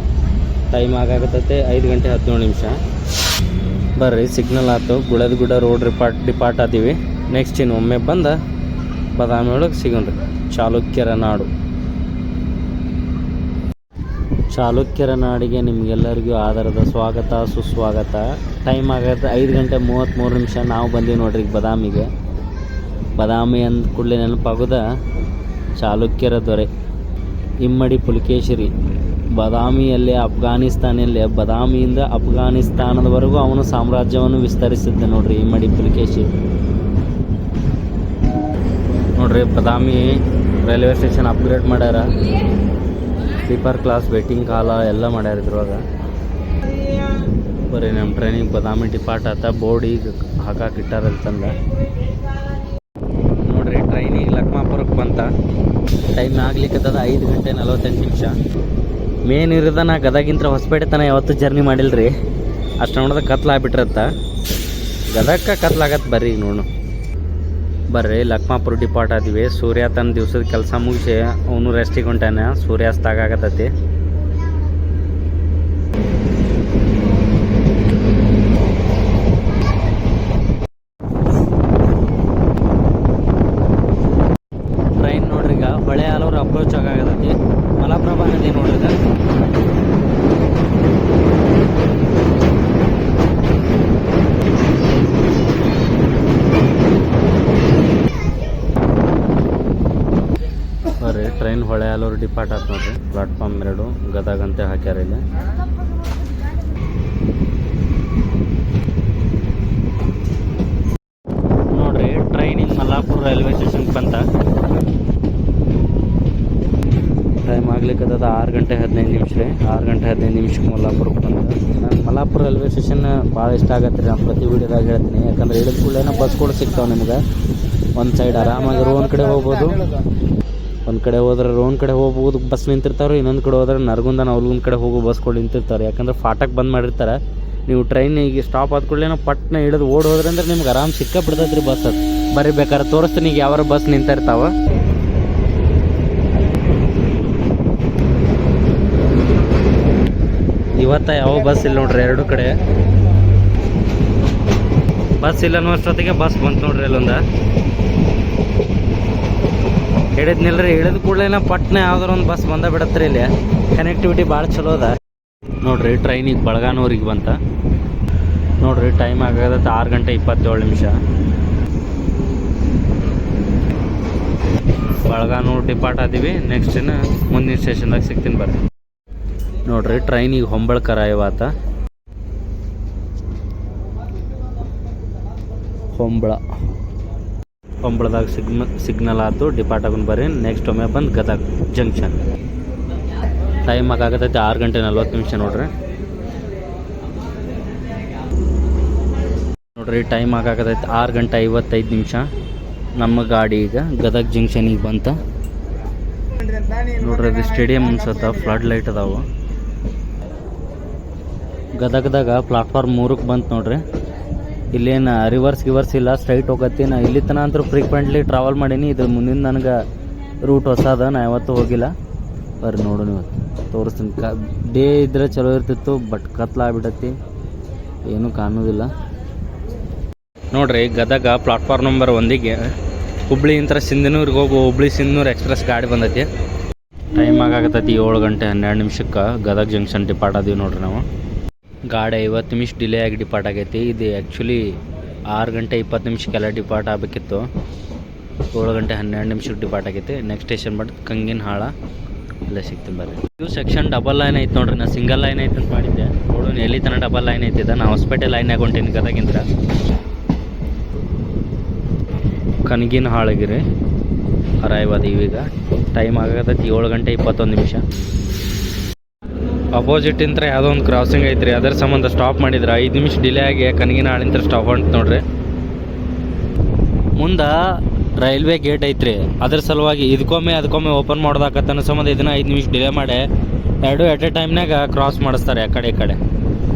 ಟೈಮ್ ಆಗಾಕತ್ತೈತೆ 5 ಗಂಟೆ 17 ನಿಮಿಷ. ಬರ್ರಿ ಸಿಗ್ನಲ್ ಆಯ್ತು. ಗುಳದ ಗುಡ್ಡ ರೋಡ್ ಡಿಪಾರ್ಟ್ ಆತೀವಿ. ನೆಕ್ಸ್ಟ್ ಇನ್ನು ಒಮ್ಮೆ ಬಂದ ಬಾದಾಮಿ ಒಳಗೆ ಸಿಗೋಣ್ರಿ. ಚಾಲುಕ್ಯರ ನಾಡು. ಚಾಲುಕ್ಯರ ನಾಡಿಗೆ ನಿಮಗೆಲ್ಲರಿಗೂ ಆಧಾರದ ಸ್ವಾಗತ ಸುಸ್ವಾಗತ. ಟೈಮ್ ಆಗತ್ತೆ 5 ಗಂಟೆ 33 ನಿಮಿಷ. ನಾವು ಬಂದೀವಿ ನೋಡ್ರಿ ಈಗ ಬಾದಾಮಿಗೆ. ಬಾದಾಮಿ ಅಂದ ಕೂಡಲೇ ನೆನಪಾಗೋದ ಚಾಲುಕ್ಯರ ದೊರೆ ಇಮ್ಮಡಿ ಪುಲಿಕೇಶಿರಿ. ಬಾದಾಮಿಯಲ್ಲಿ ಅಫ್ಘಾನಿಸ್ತಾನಲ್ಲಿ ಬಾದಾಮಿಯಿಂದ ಅಫ್ಘಾನಿಸ್ತಾನದವರೆಗೂ ಅವನು ಸಾಮ್ರಾಜ್ಯವನ್ನು ವಿಸ್ತರಿಸಿದ್ದ ನೋಡ್ರಿ ಇಮ್ಮಡಿ ಪುಲಿಕೇಶಿ. ನೋಡ್ರಿ ಬಾದಾಮಿ ರೈಲ್ವೆ ಸ್ಟೇಷನ್ ಅಪ್ಗ್ರೇಡ್ ಮಾಡ್ಯಾರ. ಸ್ಲೀಪರ್ ಕ್ಲಾಸ್ ವೇಟಿಂಗ್ ಕಾಲ ಎಲ್ಲ ಮಾಡ್ಯಾರ ಇದ್ರೊಳಗೆ. ಬರೀ ನಮ್ಮ ಟ್ರೈನಿಗೆ ಬಾದಾಮಿ ಡಿಪಾರ್ಟ್ ಆತ. ಬೋರ್ಡ್ ಈಗ ಹಾಕಾಕಿಟ್ಟಾರಂತಂದ ನೋಡ್ರಿ. ಟ್ರೈನಿಗೆ ಲಕ್ಮಾಪುರಕ್ಕೆ ಬಂತ. ಟೈಮ್ ಆಗ್ಲಿಕ್ಕದ 5 ಗಂಟೆ 48 ನಿಮಿಷ. ಮೇನ್ ಇರೋದ ನಾ ಗದಗಿಂತ ಹೊಸಪೇಟೆ ತನಕ ಯಾವತ್ತೂ ಜರ್ನಿ ಮಾಡಿಲ್ರಿ. ಅಷ್ಟು ನೋಡಿದ ಕತ್ಲಾಗ್ಬಿಟ್ರತ್ತ. ಗದಗಕ್ಕೆ ಕತ್ಲಾಗತ್ತೆ ಬರ್ರಿ ಈಗ ನೋಡು. ಬರ್ರಿ ಲಕ್ಮಾಪುರ ಡಿಪಾರ್ಟ್ ಆದಿವಿ. ಸೂರ್ಯ ತನ್ನ ದಿವಸದ ಕೆಲಸ ಮುಗಿಸಿ ಅವನು ರೆಸ್ಟಿಗೆ ಹೊಂಟಾನ. ಸೂರ್ಯಾಸ್ತ ಆಗಾಕತ್ತೈತಿ. ಟ್ರೈನ್ ನೋಡ್ರಿ ಈಗ ಹೊಳೆ ಆಲೂರು ಅಪ್ರೋಚ್ ಆಗಾಕತ್ತೈತಿ. ಮಲಪ್ರಭಾ ನದಿ ನೋಡ್ರಿ. ಬರ್ರಿ ಟ್ರೈನ್ ಹೊಳೆ ಆಲೂರು ಡಿಪಾರ್ಟ್ ಆಯ್ತು ನೋಡ್ರಿ. ಪ್ಲಾಟ್ಫಾರ್ಮ್ 2 ಗದಗಂತೆ ಹಾಕ್ಯಾರ ಇಲ್ಲಿ. ನೋಡ್ರಿ ಟ್ರೈನಿಂಗ್ ಮಲ್ಲಾಪುರ ರೈಲ್ವೆ ಸ್ಟೇಷನ್ಗೆ ಬಂತ. ಟೈಮ್ ಆಗ್ಲಿಕ್ಕದ 6 ಗಂಟೆ 15 ನಿಮಿಷ ರೀ. 6 ಗಂಟೆ 15 ನಿಮಿಷಕ್ಕೆ ಮಲ್ಲಾಪುರಕ್ಕೆ ಬಂತ. ನಾನು ಮಲ್ಲಾಪುರ ರೈಲ್ವೆ ಸ್ಟೇಷನ್ ಭಾಳ ಇಷ್ಟ ಆಗತ್ತೆ ರೀ. ನಾನು ಪ್ರತಿ ವಿಡಿಯೋದಾಗ ಹೇಳ್ತೀನಿ. ಯಾಕಂದ್ರೆ ಇಳಿದ ಕೂಡಲೇ ಬಸ್ ಕೂಡ ಸಿಗ್ತಾವೆ ನಿಮ್ಗೆ. ಒಂದು ಸೈಡ್ ಆರಾಮಾಗಿ ರೋಡ್ ಕಡೆ ಹೋಗ್ಬೋದು. ಒಂದು ಕಡೆ ಹೋದ್ರೆ ರೋಡ್ ಕಡೆ ಹೋಗ್ಬೋದು, ಬಸ್ ನಿಂತಿರ್ತಾವ್ರಿ. ಇನ್ನೊಂದು ಕಡೆ ಹೋದ್ರೆ ನರಗುಂದ ನವಲಗುಂದ ಕಡೆ ಹೋಗೋ ಬಸ್ಗಳು ನಿಂತಿರ್ತಾರೆ. ಯಾಕಂದ್ರೆ ಫಾಟಕ್ಕೆ ಬಂದ್ ಮಾಡಿರ್ತಾರೆ. ನೀವು ಟ್ರೈನ್ ಈಗ ಸ್ಟಾಪ್ ಆದ ಕೂಡಲೇ ಪಟ್ನ ಹಿಡಿದು ಓಡ್ ಹೋದ್ರೆ ಅಂದ್ರೆ ನಿಮ್ಗೆ ಆರಾಮ್ ಸಿಕ್ಕ ಬಿಡ್ತೈತೆ ರೀ ಬಸ್. ಅದು ಬರ್ರಿ ಬೇಕಾದ್ರೆ ತೋರಿಸ್ತೀನಿ ಈಗ ಯಾವ ಬಸ್ ನಿಂತಿರ್ತಾವ. ಇವತ್ತ ಯಾವ ಬಸ್ ಇಲ್ಲ ನೋಡ್ರಿ. 2 ಕಡೆ ಬಸ್ ಇಲ್ಲ ಅನ್ನೋಷ್ಟೊತ್ತಿಗೆ ಬಸ್ ಬಂತು ನೋಡ್ರಿ. ಅಲ್ಲೊಂದ ಹಿಡಿದ್ನಿಲ್ರಿ. ಹಿಡಿದ ಕೂಡಲೇ ಪಟ್ನ ಯಾವ್ದಾರ ಒಂದು ಬಸ್ ಬಂದ ಬಿಡತ್ರಿ. ಇಲ್ಲಿ ಕನೆಕ್ಟಿವಿಟಿ ಭಾಳ ಚಲೋ ಅದ ನೋಡ್ರಿ. ಟ್ರೈನಿಗೆ ಬಳಗಾನೂರಿಗೆ ಬಂತ ನೋಡ್ರಿ. ಟೈಮ್ ಆಗತ್ತೆ 6 ಗಂಟೆ 27 ನಿಮಿಷ. ಬಳಗಾನೂರು ಡಿಪಾರ್ಟ್ ಆದೀವಿ. ನೆಕ್ಸ್ಟ್ ಇನ್ನು ಮುಂದಿನ ಸ್ಟೇಷನ್ದಾಗ ಸಿಗ್ತೀನಿ ಬರ್ರಿ. ನೋಡ್ರಿ ಟ್ರೈನಿಗೆ ಹೊಂಬಳಕರ ಇವಾತ. ಹೊಂಬಳದಾಗ ಸಿಗ್ನಲ್ ಆಯ್ತು. ಡಿಪಾರ್ಟ್ ಆಗೋಣ ಬರ್ರಿ. ನೆಕ್ಸ್ಟ್ ಒಮ್ಮೆ ಬಂದು ಗದಗ ಜಂಕ್ಷನ್. ಟೈಮ್ ಆಗತ್ತೈತೆ 6 ಗಂಟೆ 40 ನಿಮಿಷ ನೋಡ್ರಿ. ಟೈಮ್ ಆಗತ್ತೈತೆ 6 ಗಂಟೆ 55 ನಿಮಿಷ. ನಮ್ಮ ಗಾಡಿ ಈಗ ಗದಗ ಜಂಕ್ಷನಿಗೆ ಬಂತ. ನೋಡ್ರಿ ಅದು ಸ್ಟೇಡಿಯಂ ಅನ್ಸತ್ತ, ಫ್ಲಡ್ ಲೈಟ್ ಅದಾವು. ಗದಗದಾಗ ಪ್ಲಾಟ್ಫಾರ್ಮ್ 3ಕ್ಕೆ ಬಂತು ನೋಡ್ರಿ. ಇಲ್ಲೇನು ರಿವರ್ಸ್ ಇಲ್ಲ, ಸ್ಟ್ರೈಟ್ ಹೋಗತ್ತಿ. ನಾ ಇಲ್ಲಿ ತನಕ ಅಂತೂ ಫ್ರೀಕ್ವೆಂಟ್ಲಿ ಟ್ರಾವೆಲ್ ಮಾಡೀನಿ. ಇದ್ರ ಮುಂದಿನ ನನಗೆ ರೂಟ್ ಹೊಸದ, ನಾ ಯಾವತ್ತೂ ಹೋಗಿಲ್ಲ. ಬರ್ರಿ ನೋಡು, ನೀವು ತೋರಿಸ್ತೀನಿ. ಡೇ ಇದ್ರೆ ಚಲೋ ಇರ್ತಿತ್ತು, ಬಟ್ ಕತ್ಲಾಗ್ಬಿಟ್ಟತಿ, ಏನೂ ಕಾಣೋದಿಲ್ಲ. ನೋಡ್ರಿ ಗದಗ ಪ್ಲಾಟ್ಫಾರ್ಮ್ ನಂಬರ್ 1ಗೆ ಹುಬ್ಳಿ ಇಂಥ ಸಿಂಧನೂರಿಗೆ ಹೋಗೋ ಹುಬ್ಳಿ ಸಿಂಧನೂರು ಎಕ್ಸ್ಪ್ರೆಸ್ ಗಾಡಿ ಬಂದೈತಿ. ಟೈಮ್ ಆಗಾಕತ್ತೈತಿ 7 ಗಂಟೆ 12 ನಿಮಿಷಕ್ಕೆ ಗದಗ ಜಂಕ್ಷನ್ ಡಿಪಾರ್ಟ್ ಅದೀವಿ ನೋಡ್ರಿ ನಾವು. ಗಾಡಿ 50 ನಿಮಿಷ ಡಿಲೇ ಆಗಿ ಡಿಪಾರ್ಟ್ ಆಗೈತಿ. ಇದು ಆ್ಯಕ್ಚುಲಿ 6 ಗಂಟೆ 20 ನಿಮಿಷಕ್ಕೆಲ್ಲ ಡಿಪಾರ್ಟ್ ಆಗಬೇಕಿತ್ತು. 7 ಗಂಟೆ 12 ನಿಮಿಷಕ್ಕೆ ಡಿಪಾರ್ಟ್ ಆಗೈತಿ. ನೆಕ್ಸ್ಟ್ ಸ್ಟೇಷನ್ ಬಟ್ ಕಂಗಿನಹಾಳ, ಇಲ್ಲೇ ಸಿಗ್ತೀನಿ ಬರ್ರಿ. ಇದು ಸೆಕ್ಷನ್ ಡಬಲ್ ಲೈನ್ ಐತೆ ನೋಡ್ರಿ. ನಾ ಸಿಂಗಲ್ ಲೈನ್ ಐತೆ ಅಂತ ಮಾಡಿದ್ದೆ, ನೋಡೋಣ ಎಲ್ಲಿ ತನಕ ಡಬಲ್ ಲೈನ್ ಐತಿದ್ದ. ನಾ ಹೊಸಪೇಟೆ ಲೈನ್ ಹೊಂಟೀನಿ ಗದಗಿಂದ ಕನಗಿನಹಾಳಗಿರಿ ಅರೈವ್ ಅದೀವಿ ಈಗ. ಟೈಮ್ ಆಗತೈತಿ 7 ಗಂಟೆ 21 ನಿಮಿಷ. ಅಪೋಸಿಟ್ ಇಂತ್ರ ಯಾವುದೋ ಒಂದು ಕ್ರಾಸಿಂಗ್ ಐತ್ರಿ, ಅದರ ಸಂಬಂಧ ಸ್ಟಾಪ್ ಮಾಡಿದ್ರೆ 5 ನಿಮಿಷ ಡಿಲೇ ಆಗಿ ಕನಗಿನಹಾಳಿಂತ್ರ ಸ್ಟಾಪ್ ಹೊಂಟ್ ನೋಡ್ರಿ. ಮುಂದೆ ರೈಲ್ವೆ ಗೇಟ್ ಐತ್ರಿ, ಅದ್ರ ಸಲುವಾಗಿ ಅದಕ್ಕೊಮ್ಮೆ ಓಪನ್ ಮಾಡೋದಾಕತ್ತನ್ನ ಸಂಬಂಧ ಇದನ್ನ 5 ನಿಮಿಷ ಡಿಲೇ ಮಾಡಿ ಎರಡು ಎಟ್ ಎ ಟೈಮ್ನಾಗ ಕ್ರಾಸ್ ಮಾಡಿಸ್ತಾರೆ ಆ ಕಡೆ ಈ ಕಡೆ.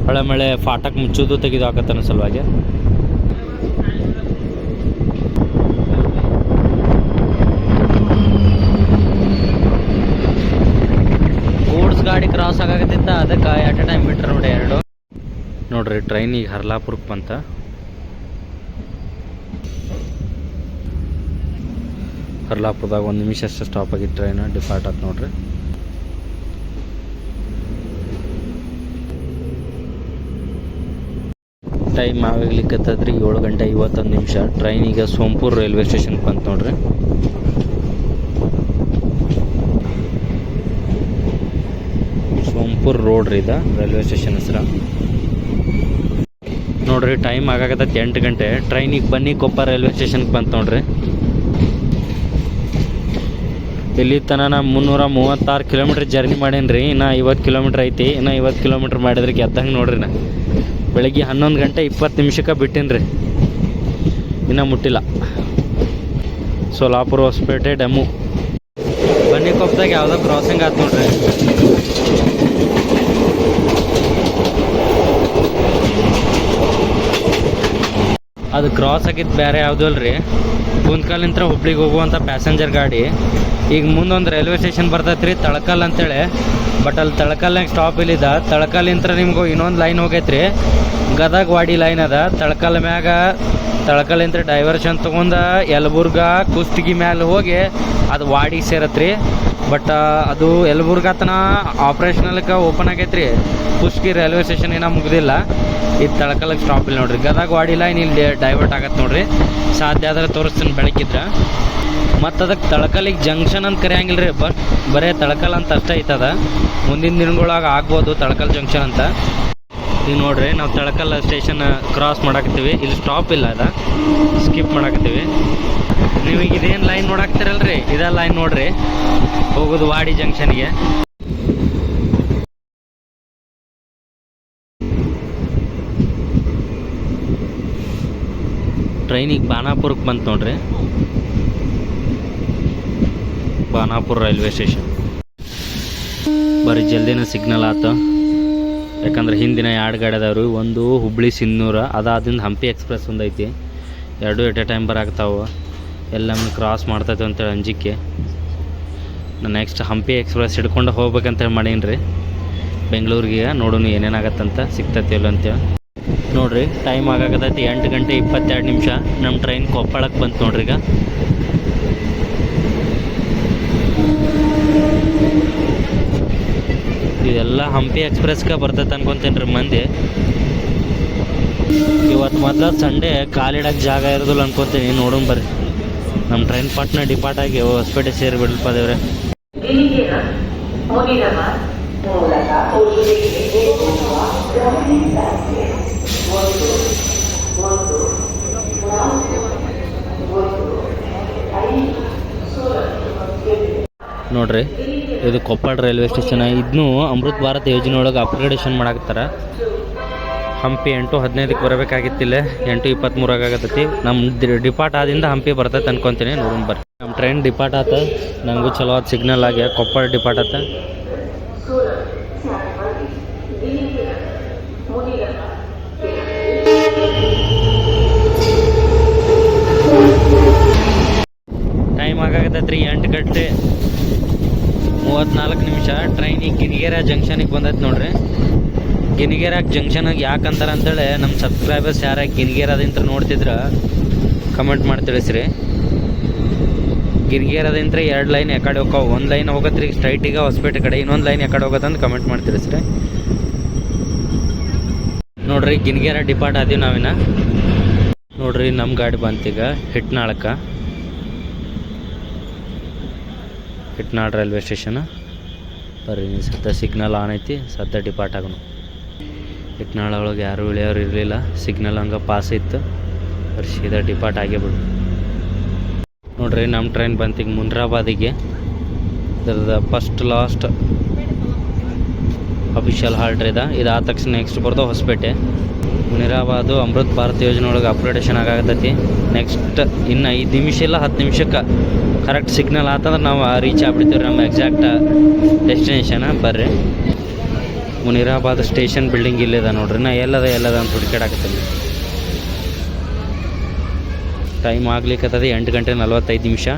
ಹೊಳೆ ಮಳೆ ಫಾಟಕ್ ಮುಚ್ಚೋದು ತೆಗೆದು ಹಾಕತ್ತನ್ನ ಸಲುವಾಗಿ. ಗೂಡ್ಸ್ ಗಾಡಿ ಕ್ರಾಸ್ ಆಗಾಕತ್ತಿತ್ತ, ಅದಕ್ಕೆ ಎಟ್ ಎ ಟೈಮ್ ಬಿಟ್ರೆ ನೋಡಿ ಎರಡು. ನೋಡ್ರಿ ಟ್ರೈನ್ ಈಗ ಹರ್ಲಾಪುರಕ್ಕೆ ಬಂತ. ಹರ್ಲಾಪುರದಾಗ 1 ನಿಮಿಷ ಅಷ್ಟು ಸ್ಟಾಪ್ ಆಗಿತ್ತು, ಟ್ರೈನ್ ಡಿಪಾರ್ಟ್ ಆಯ್ತು ನೋಡ್ರಿ. ಟೈಮ್ ಆಗ್ಲಿಕ್ಕತ್ತದ್ರಿ 7 ಗಂಟೆ 51 ನಿಮಿಷ. ಟ್ರೈನ್ ಈಗ ಸೋಂಪುರ್ ರೈಲ್ವೆ ಸ್ಟೇಷನ್ಗೆ ಬಂತು ನೋಡ್ರಿ. ಸೋಂಪುರ್ ರೋಡ್ ರೀ, ಇದು ರೈಲ್ವೆ ಸ್ಟೇಷನ್ ಹೆಸರು ನೋಡ್ರಿ. ಟೈಮ್ ಆಗಾಕತ್ತೈತಿ 8 ಗಂಟೆ. ಟ್ರೈನ್ ಈಗ ಬನ್ನಿಕೊಪ್ಪ ರೈಲ್ವೆ ಸ್ಟೇಷನ್ಗೆ ಬಂತು ನೋಡ್ರಿ. ಇಲ್ಲಿ ತನಕ ನಾ 336 ಕಿಲೋಮೀಟ್ರ್ ಜರ್ನಿ ಮಾಡೇನಿ ರೀ. ಇನ್ನು 50 ಕಿಲೋಮೀಟ್ರ್ ಐತಿ. ಇನ್ನು 50 ಕಿಲೋಮೀಟ್ರ್ ಮಾಡಿದ್ರೆ ಗೆದ್ದಂಗೆ ನೋಡ್ರಿ. ನಾ ಬೆಳಗ್ಗೆ 11 ಗಂಟೆ 20 ನಿಮಿಷಕ್ಕೆ ಬಿಟ್ಟೀನಿ ರೀ, ಇನ್ನೂ ಮುಟ್ಟಿಲ್ಲ. ಸೋಲಾಪುರ ಹೊಸಪೇಟೆ ಡೆಮು ಬನ್ನಿಕೊಪ್ಪದಾಗ ಯಾವುದೋ ಕ್ರಾಸಿಂಗ್ ಆಯ್ತು ನೋಡ್ರಿ. ಅದು ಕ್ರಾಸ್ ಆಗಿದ್ದು ಬೇರೆ ಯಾವುದೂ ಅಲ್ರಿ, ಕುಂತ್ಕಲ್ಲಿಂತ್ರ ಹುಬ್ಳಿಗೆ ಹೋಗುವಂಥ ಪ್ಯಾಸೆಂಜರ್ ಗಾಡಿ. ಈಗ ಮುಂದೊಂದು ರೈಲ್ವೆ ಸ್ಟೇಷನ್ ಬರ್ತೈತೆ ರೀ, ತಳಕಲ್ ಅಂತೇಳಿ. ಬಟ್ ಅಲ್ಲಿ ತಳಕಲ್ನಾಗ ಸ್ಟಾಪ್ ಇಲ್ಲಿದ. ತಳಕಲ್ಲಿಂತ್ರ ನಿಮ್ಗೆ ಇನ್ನೊಂದು ಲೈನ್ ಹೋಗೈತೆ ರೀ, ಗದಗ ವಾಡಿ ಲೈನ್ ಅದ. ತಳಕಲ್ ಮ್ಯಾಗ ತಳಕಲ್ಲಿಂತ್ರ ಡೈವರ್ಷನ್ ತೊಗೊಂಡು ಯಲಬುರ್ಗ ಕುಷ್ಟಗಿ ಮ್ಯಾಲೆ ಹೋಗಿ ಅದು ವಾಡಿಗೆ ಸೇರತ್ತೆ ರೀ. ಬಟ್ ಅದು ಯಲಬುರ್ಗ ತನ ಆಪ್ರೇಷನಲ್ಗೆ ಓಪನ್ ಆಗೈತೆ ರೀ. ಕುಷ್ಟಗಿ ರೈಲ್ವೆ ಸ್ಟೇಷನ್ ಏನೋ ಮುಗ್ದಿಲ್ಲ. ಇದು ತಳಕಲ್ಲಿಗೆ ಸ್ಟಾಪ್ ಇಲ್ಲ ನೋಡ್ರಿ. ಗದಗ ವಾಡಿ ಲೈನ್ ಇಲ್ಲಿ ಡೈವರ್ಟ್ ಆಗತ್ತೆ ನೋಡ್ರಿ. ಸಾಧ್ಯ ಆದ್ರೆ ತೋರಿಸ್ತೀನಿ ಬೆಳಕಿದ್ರೆ. ಮತ್ತು ಅದಕ್ಕೆ ತಳಕಲ್ಲಿಗೆ ಜಂಕ್ಷನ್ ಅಂತ ಕರೆಯಂಗಿಲ್ಲ ರೀ, ಬರೇ ತಳಕಲ್ ಅಂತ ಅಷ್ಟೇ ಐತದ. ಮುಂದಿನ ದಿನಗಳಾಗ ಆಗ್ಬೋದು ತಳಕಲ್ ಜಂಕ್ಷನ್ ಅಂತ. ಈಗ ನೋಡ್ರಿ ನಾವು ತಳಕಲ್ ಸ್ಟೇಷನ್ ಕ್ರಾಸ್ ಮಾಡಾಕತ್ತೀವಿ. ಇಲ್ಲಿ ಸ್ಟಾಪ್ ಇಲ್ಲ, ಅದ ಸ್ಕಿಪ್ ಮಾಡಾಕತ್ತೀವಿ. ನೀವು ಈಗ ಇದೇನು ಲೈನ್ ನೋಡಾಕ್ತಿರಲ್ರಿ, ಇದೇ ಲೈನ್ ನೋಡ್ರಿ ಹೋಗೋದು ವಾಡಿ ಜಂಕ್ಷನ್ಗೆ. ಟ್ರೈನಿಗೆ ಬಾನಾಪುರಕ್ಕೆ ಬಂತು ನೋಡ್ರಿ. ಬಾನಾಪುರ ರೈಲ್ವೆ ಸ್ಟೇಷನ್ ಬರೀ ಜಲ್ದಿನ ಸಿಗ್ನಲ್ ಆಯ್ತು. ಯಾಕಂದ್ರೆ ಹಿಂದಿನ 2 ಗಾಡಿ ಅದಾವ್ರಿ. ಒಂದು ಹುಬ್ಳಿ ಸಿಂಧನೂರ, ಅದಾದಿಂದ ಹಂಪಿ ಎಕ್ಸ್ಪ್ರೆಸ್ ಒಂದು ಐತಿ. ಎರಡು ಎಟ್ ಎ ಟೈಮ್ ಬರಾಕ್ತಾವೆ. ಎಲ್ಲಮ್ಮನ್ನು ಕ್ರಾಸ್ ಮಾಡ್ತೈತೆ ಅಂತೇಳಿ ಅಂಜಿಕೆ. ನಾನು ನೆಕ್ಸ್ಟ್ ಹಂಪಿ ಎಕ್ಸ್ಪ್ರೆಸ್ ಹಿಡ್ಕೊಂಡು ಹೋಗ್ಬೇಕಂತೇಳಿ ಮಾಡೀನಿ ರೀ ಬೆಂಗಳೂರಿಗೆ. ನೋಡೋಣ ಏನೇನಾಗತ್ತಂತ, ಸಿಗ್ತೈತಿ ಇಲ್ಲ ಅಂತೇಳಿ. ನೋಡಿರಿ ಟೈಮ್ ಆಗಾಕತ್ತೈತಿ 8 ಗಂಟೆ 22 ನಿಮಿಷ. ನಮ್ಮ ಟ್ರೈನ್ ಕೊಪ್ಪಳಕ್ಕೆ ಬಂತು ನೋಡ್ರಿ. ಈಗ ಇದೆಲ್ಲ ಹಂಪಿ ಎಕ್ಸ್ಪ್ರೆಸ್ಗೆ ಬರ್ತೈತೆ ಅನ್ಕೊತೀನಿ ರೀ ಮಂದಿ. ಇವತ್ತು ಮೊದಲ ಸಂಡೇ ಕಾಲಿಡಕ್ಕೆ ಜಾಗ ಇರೋದಿಲ್ಲ ಅನ್ಕೊತೀನಿ. ನೋಡೋಣ ಬರ್ರಿ. ನಮ್ಮ ಟ್ರೈನ್ ಪಟ್ನ ಡಿಪಾರ್ಟ್ ಆಗಿ ಹೊಸಪೇಟೆ ಸೇರಿ ಬಿಡಲ್ಪ ದೇವ್ರೆ. ನೋಡ್ರಿ ಇದು ಕೊಪ್ಪಳ ರೈಲ್ವೆ ಸ್ಟೇಷನ್. ಇದನ್ನು ಅಮೃತ್ ಭಾರತ್ ಯೋಜನೆ ಒಳಗೆ ಅಪ್ಗ್ರೇಡೇಷನ್ ಮಾಡಾಕತ್ತಾರ. ಹಂಪಿ 8:15ಕ್ಕೆ ಬರಬೇಕಾಗಿತ್ತಿಲ್ಲ, 8:23 ಆಗತ್ತೈತಿ. ನಮ್ಮ ಡಿಪಾರ್ಟ್ ಆದಿಂದ ಹಂಪಿ ಬರ್ತೈತೆ ಅನ್ಕೊತೀನಿ. ನೋಡೋಣ ಬರ್ರಿ. ನಮ್ಮ ಟ್ರೈನ್ ಡಿಪಾರ್ಟ್ ಆತ, ನನಗೂ ಚಲೋ ಆದ ಸಿಗ್ನಲ್ ಆಗಿ ಕೊಪ್ಪಳ ಡಿಪಾರ್ಟ್ ಆತ. ಟೈಮ್ ಆಗಾಕತ್ತೈತ್ರಿ 8:34. ಟ್ರೈನಿಗೆ ಗಿನಿಗೇರ ಜಂಕ್ಷನಿಗೆ ಬಂದೈತೆ ನೋಡ್ರಿ. ಗಿನಿಗೇರ ಜಂಕ್ಷನಾಗ ಯಾಕಂತಾರೆ ಅಂತೇಳಿ ನಮ್ಮ ಸಬ್ಸ್ಕ್ರೈಬರ್ಸ್ ಯಾರ ಗಿನಿಗೇರದಿಂದ ನೋಡ್ತಿದ್ರ ಕಮೆಂಟ್ ಮಾಡಿ ತಿಳಿಸ್ರಿ. ಗಿನಿಗೇರದಿಂದ 2 ಲೈನ್ ಯಾಕಡೆ ಹೋಗ್ತಾವ, 1 ಲೈನ್ ಹೋಗತ್ರಿ ಸ್ಟ್ರೈಟಿಗೆ ಹೊಸಪೇಟೆ ಕಡೆ, ಇನ್ನೊಂದು ಲೈನ್ ಯಾಕಡೆ ಹೋಗತ್ತಂತ ಕಮೆಂಟ್ ಮಾಡಿ ತಿಳಿಸ್ರಿ. ನೋಡ್ರಿ ಗಿನಿಗೇರ ಡಿಪಾರ್ಟ್ ಆದೀವಿ ನಾವಿನ. ನೋಡ್ರಿ ನಮ್ಮ ಗಾಡಿ ಬಂತೀಗ ಹಿಟ್ನಾಳಕ್ಕೆ. ಹಿಟ್ನಾಳ್ ರೈಲ್ವೆ ಸ್ಟೇಷನ್ ಬರ್ರಿ. ಸದ್ಯ ಸಿಗ್ನಲ್ ಆನ್ ಐತಿ, ಸದ್ಯ ಡಿಪಾರ್ಟ್ ಆಗೋಣ. ಹಿಟ್ನಾಳ ಒಳಗೆ ಯಾರು ಇಳಿಯೋರು ಇರಲಿಲ್ಲ, ಸಿಗ್ನಲ್ ಹಂಗೆ ಪಾಸ್ ಇತ್ತು. ಬರ್ರಿ ಸೀದಾ ಡಿಪಾರ್ಟ್ ಆಗೇ ಬಿಡು. ನೋಡ್ರಿ ನಮ್ಮ ಟ್ರೈನ್ ಬಂತೀಗ ಮುನಿರಾಬಾದಿಗೆ. ಇದ್ರದ್ದು ಫಸ್ಟ್ ಲಾಸ್ಟ್ ಅಫಿಷಿಯಲ್ ಹಾಲ್ಟ್ ಇದಾದ ತಕ್ಷಣ ನೆಕ್ಸ್ಟ್ ಬರ್ತಾವೆ ಹೊಸಪೇಟೆ. ಮುನಿರಾಬಾದು ಅಮೃತ್ ಭಾರತ್ ಯೋಜನೆ ಒಳಗೆ ಅಪ್ಗ್ರೇಡೇಷನ್ ಆಗತ್ತೈತಿ. ನೆಕ್ಸ್ಟ್ ಇನ್ನು 5 ನಿಮಿಷ ಇಲ್ಲ 10 ನಿಮಿಷಕ್ಕೆ ಕರೆಕ್ಟ್ ಸಿಗ್ನಲ್ ಆತಂದ್ರೆ ನಾವು ರೀಚ್ ಆಗ್ಬಿಡ್ತೀವಿ ನಮ್ಮ ಎಕ್ಸಾಕ್ಟ್ ಡೆಸ್ಟಿನೇಷನ್. ಬರ್ರಿ ಮುನಿರಾಬಾದ್ ಸ್ಟೇಷನ್ ಬಿಲ್ಡಿಂಗ್ ಇಲ್ಲಿದೆ ನೋಡ್ರಿ. ನಾ ಎಲ್ಲದ ಅಂತ ಹುಡುಕಾಡಕತ್ತೀನಿ. ಟೈಮ್ ಆಗ್ಲಿಕ್ಕತ್ತದ 8:45.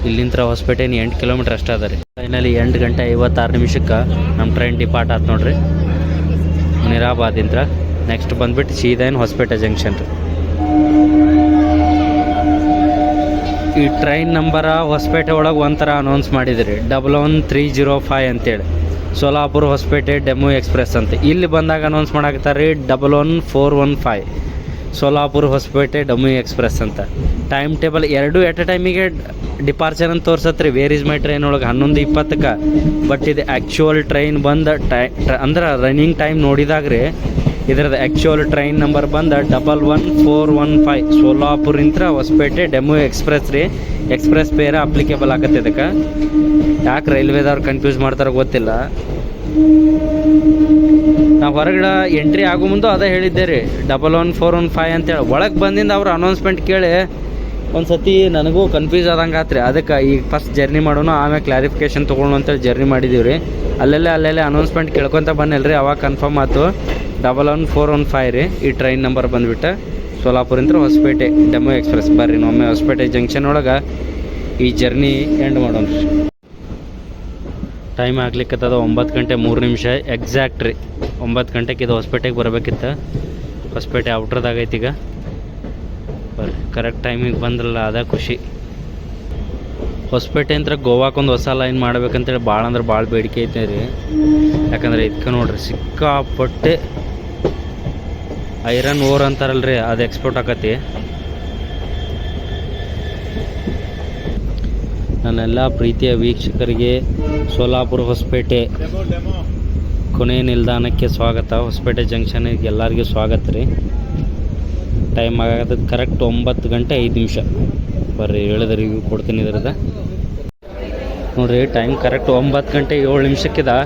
ಇಲ್ಲಿಂದ ಹೊಸಪೇಟೆ 8 ಕಿಲೋಮೀಟ್ರ್ ಅಷ್ಟೇ ಅದ ರೀ. ಫೈನಲಿ 8:56 ನಮ್ಮ ಟ್ರೈನ್ ಡಿಪಾರ್ಟ್ ಆಯ್ತು ನೋಡ್ರಿ ಮುನಿರಾಬಾದಿಂದ. ನೆಕ್ಸ್ಟ್ ಬಂದ್ಬಿಟ್ಟು ಸೀದಾ ಹೊಸಪೇಟೆ ಜಂಕ್ಷನ್ ರೀ. ಈ ಟ್ರೈನ್ ನಂಬರ ಹೊಸಪೇಟೆ ಒಳಗೆ ಒಂಥರ ಅನೌನ್ಸ್ ಮಾಡಿದ್ರಿ 11305 ಅಂತೇಳಿ. ಸೋಲಾಪುರ ಹೊಸಪೇಟೆ ಡೆಮು ಎಕ್ಸ್ಪ್ರೆಸ್ ಅಂತ. ಇಲ್ಲಿ ಬಂದಾಗ ಅನೌನ್ಸ್ ಮಾಡಾಕತ್ತಾರೆ ರೀ 11415 ಸೋಲಾಪುರ ಹೊಸಪೇಟೆ ಡೆಮು ಎಕ್ಸ್ಪ್ರೆಸ್ ಅಂತ. ಟೈಮ್ ಟೇಬಲ್ 2 ಎಟ್ ಎ ಟೈಮಿಗೆ ಡಿಪಾರ್ಚರ್ ಅಂತ ತೋರ್ಸತ್ರಿ. ವೇರ್ ಇಸ್ ಮೈ ಟ್ರೈನ್ ಒಳಗೆ 11:20. ಬಟ್ ಇದು ಆ್ಯಕ್ಚುಯಲ್ ಟ್ರೈನ್ ಬಂದು ಅಂದ್ರೆ ರನ್ನಿಂಗ್ ಟೈಮ್ ನೋಡಿದಾಗ ರೀ ಇದ್ರದ್ದು ಆ್ಯಕ್ಚುಯಲ್ ಟ್ರೈನ್ ನಂಬರ್ ಬಂದು 11415 ಸೋಲಾಪುರಿಂದ ಹೊಸಪೇಟೆ ಡೆಮು ಎಕ್ಸ್ಪ್ರೆಸ್ ರೀ. ಎಕ್ಸ್ಪ್ರೆಸ್ ಪೇರ ಅಪ್ಲಿಕೇಬಲ್ ಆಗತ್ತೆ ಇದಕ್ಕೆ. ಯಾಕೆ ರೈಲ್ವೇದವ್ರು ಕನ್ಫ್ಯೂಸ್ ಮಾಡ್ತಾರೆ ಗೊತ್ತಿಲ್ಲ. ನಾವು ಹೊರಗಡೆ ಎಂಟ್ರಿ ಆಗೋ ಮುಂದೆ ಅದೇ ಹೇಳಿದ್ದೆ ರೀ 11415 ಅಂತೇಳಿ. ಒಳಗೆ ಬಂದಿಂದ ಅವ್ರು ಅನೌನ್ಸ್ಮೆಂಟ್ ಕೇಳಿ ಒಂದು ಸತಿ ನನಗೂ ಕನ್ಫ್ಯೂಸ್ ಆದಂಗೆ ಆತ್ರಿ. ಅದಕ್ಕೆ ಈಗ ಫಸ್ಟ್ ಜರ್ನಿ ಮಾಡೋಣ, ಆಮೇಲೆ ಕ್ಲಾರಿಫಿಕೇಷನ್ ತೊಗೊಳ್ಳೋಣ ಅಂತೇಳಿ ಜರ್ನಿ ಮಾಡಿದ್ದೀವಿ ರೀ. ಅಲ್ಲೆಲ್ಲೇ ಅನೌನ್ಸ್ಮೆಂಟ್ ಕೇಳ್ಕೊತ ಬನ್ನಿಲ್ಲ ರೀ, ಅವಾಗ ಕನ್ಫರ್ಮ್ ಆಯ್ತು 11415 ರೀ. ಈ ಟ್ರೈನ್ ನಂಬರ್ ಬಂದುಬಿಟ್ಟು ಸೋಲಾಪುರಿಂದ ಹೊಸಪೇಟೆ ಡೆಮೋ ಎಕ್ಸ್ಪ್ರೆಸ್. ಬರ್ರಿ ಒಮ್ಮೆ ಹೊಸಪೇಟೆ ಜಂಕ್ಷನ್ ಒಳಗೆ ಈ ಜರ್ನಿ ಎಂಡ್ ಮಾಡೋಣ ರೀ. ಟೈಮ್ ಆಗ್ಲಿಕ್ಕತ್ತದ 9:03 ಎಕ್ಸಾಕ್ಟ್ ರೀ. 9 ಗಂಟೆಗೆ ಇದು ಹೊಸಪೇಟೆಗೆ ಬರಬೇಕಿತ್ತು. ಹೊಸಪೇಟೆ ಔಟ್ರದಾಗೈತಿ ಈಗ. ಬರ್ರಿ ಕರೆಕ್ಟ್ ಟೈಮಿಗೆ ಬಂದ್ರಲ್ಲ ಅದ ಖುಷಿ. ಹೊಸಪೇಟೆ ಅಂತ ಗೋವಾಕ್ಕೊಂದು ಹೊಸ ಲೈನ್ ಮಾಡ್ಬೇಕಂತೇಳಿ ಭಾಳ ಅಂದ್ರೆ ಭಾಳ ಬೇಡಿಕೆ ಐತೆ ರೀ. ಯಾಕಂದ್ರೆ ಇದಕ್ಕೆ ನೋಡ್ರಿ ಸಿಕ್ಕಾಪಟ್ಟೆ ಐರನ್ ಓರ್ ಅಂತಾರಲ್ರಿ, ಅದು ಎಕ್ಸ್ಪೋರ್ಟ್ ಆಕತಿ. ನನ್ನೆಲ್ಲ ಪ್ರೀತಿಯ ವೀಕ್ಷಕರಿಗೆ ಸೋಲಾಪುರ ಹೊಸಪೇಟೆ ಕೊನೆಯ ನಿಲ್ದಾಣಕ್ಕೆ ಸ್ವಾಗತ. ಹೊಸಪೇಟೆ ಜಂಕ್ಷನಿಗೆ ಎಲ್ಲರಿಗೂ ಸ್ವಾಗತ ರೀ. ಟೈಮ್ ಆಗತ್ತದ ಕರೆಕ್ಟ್ 9:05. ಬರ್ರಿ ಹೇಳಿದ ರಿವ್ಯೂ ಕೊಡ್ತೀನಿ ಇದ್ರದ್ದು ನೋಡಿರಿ. ಟೈಮ್ ಕರೆಕ್ಟ್ 9:07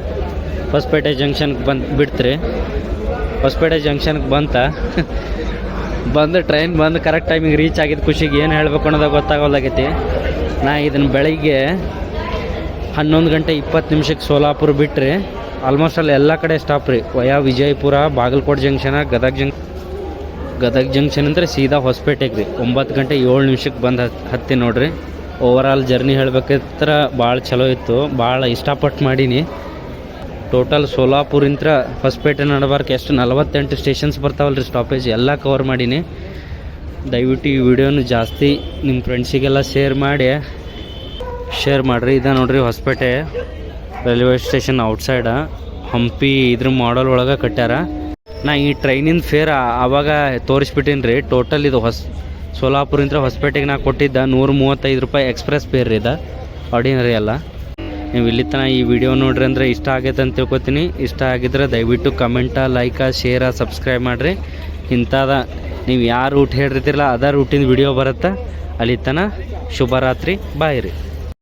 ಹೊಸಪೇಟೆ ಜಂಕ್ಷನ್ಗೆ ಬಿಡ್ತೀರಿ. ಹೊಸಪೇಟೆ ಜಂಕ್ಷನ್ಗೆ ಬಂದು ಟ್ರೈನ್ ಬಂದು ಕರೆಕ್ಟ್ ಟೈಮಿಗೆ ರೀಚ್ ಆಗಿದ್ದು ಖುಷಿಗೆ ಏನು ಹೇಳಬೇಕು ಅನ್ನೋದು ಗೊತ್ತಾಗೋಲಾಗೈತಿ. ನಾ ಇದನ್ನು ಬೆಳಗ್ಗೆ 11:20 ಸೋಲಾಪುರ ಬಿಟ್ಟರೆ ಆಲ್ಮೋಸ್ಟ್ ಅಲ್ಲಿ ಎಲ್ಲ ಕಡೆ ಸ್ಟಾಪ್ ರೀ. Via Vijayapura, Bagalkot junction, Gadag junction ಅಂದರೆ ಸೀದಾ ಹೊಸಪೇಟೆಗೆ ರೀ. 9:07 ಬಂದು ಹತ್ತಿ ನೋಡ್ರಿ. ಓವರಾಲ್ ಜರ್ನಿ ಹೇಳ್ಬೇಕಂದ್ರೆ ಭಾಳ ಚಲೋ ಇತ್ತು, ಭಾಳ ಇಷ್ಟಪಟ್ಟು ಮಾಡೀನಿ. ಟೋಟಲ್ ಸೋಲಾಪುರಿಂದ ಹೊಸಪೇಟೆ ನಡಬಾರ್ಕೆ ಎಷ್ಟು 48 ಸ್ಟೇಷನ್ಸ್ ಬರ್ತಾವಲ್ಲ ರೀ, ಸ್ಟಾಪೇಜ್ ಎಲ್ಲ ಕವರ್ ಮಾಡೀನಿ. ದಯವಿಟ್ಟು ಈ ವಿಡಿಯೋನು ಜಾಸ್ತಿ ನಿಮ್ಮ ಫ್ರೆಂಡ್ಸಿಗೆಲ್ಲ ಶೇರ್ ಮಾಡಿರಿ. ಇದು ನೋಡ್ರಿ Hosapete railway station outside Hampi ಇದ್ರ ಮಾಡಲ್ ಒಳಗೆ ಕಟ್ಟ್ಯಾರ. ನಾ ಈ ಟ್ರೈನಿನ ಫೇರ್ ಆವಾಗ ತೋರಿಸ್ಬಿಟ್ಟೀನಿ ರೀ. ಟೋಟಲ್ ಇದು ಸೋಲಾಪುರಿಂದ ಹೊಸಪೇಟೆಗೆ ನಾ ಕೊಟ್ಟಿದ್ದ 135 ರೂಪಾಯಿ ಎಕ್ಸ್ಪ್ರೆಸ್ ಫೇರ್ ರೀ. ಇದು ಆರ್ಡಿನರಿ ಅಲ್ಲ. ನೀವು ಇಲ್ಲಿ ತನಕ ಈ ವಿಡಿಯೋ ನೋಡ್ರಿ ಅಂದರೆ ಇಷ್ಟ ಆಗೈತೆ ಅಂತ ತಿಳ್ಕೊತೀನಿ. ಇಷ್ಟ ಆಗಿದ್ರೆ ದಯವಿಟ್ಟು ಕಮೆಂಟ, ಲೈಕ, ಶೇರ, ಸಬ್ಸ್ಕ್ರೈಬ್ ಮಾಡಿರಿ. ಇಂಥದ ನೀವು ಯಾವ ರೂಟ್ ಹೇಳಿರ್ತಿರಲ್ಲ ಅದ ರೂಟಿನ ವಿಡಿಯೋ ಬರುತ್ತೆ. ಅಲ್ಲಿ ತನಕ ಶುಭರಾತ್ರಿ, ಬಾಯ್ ರೀ.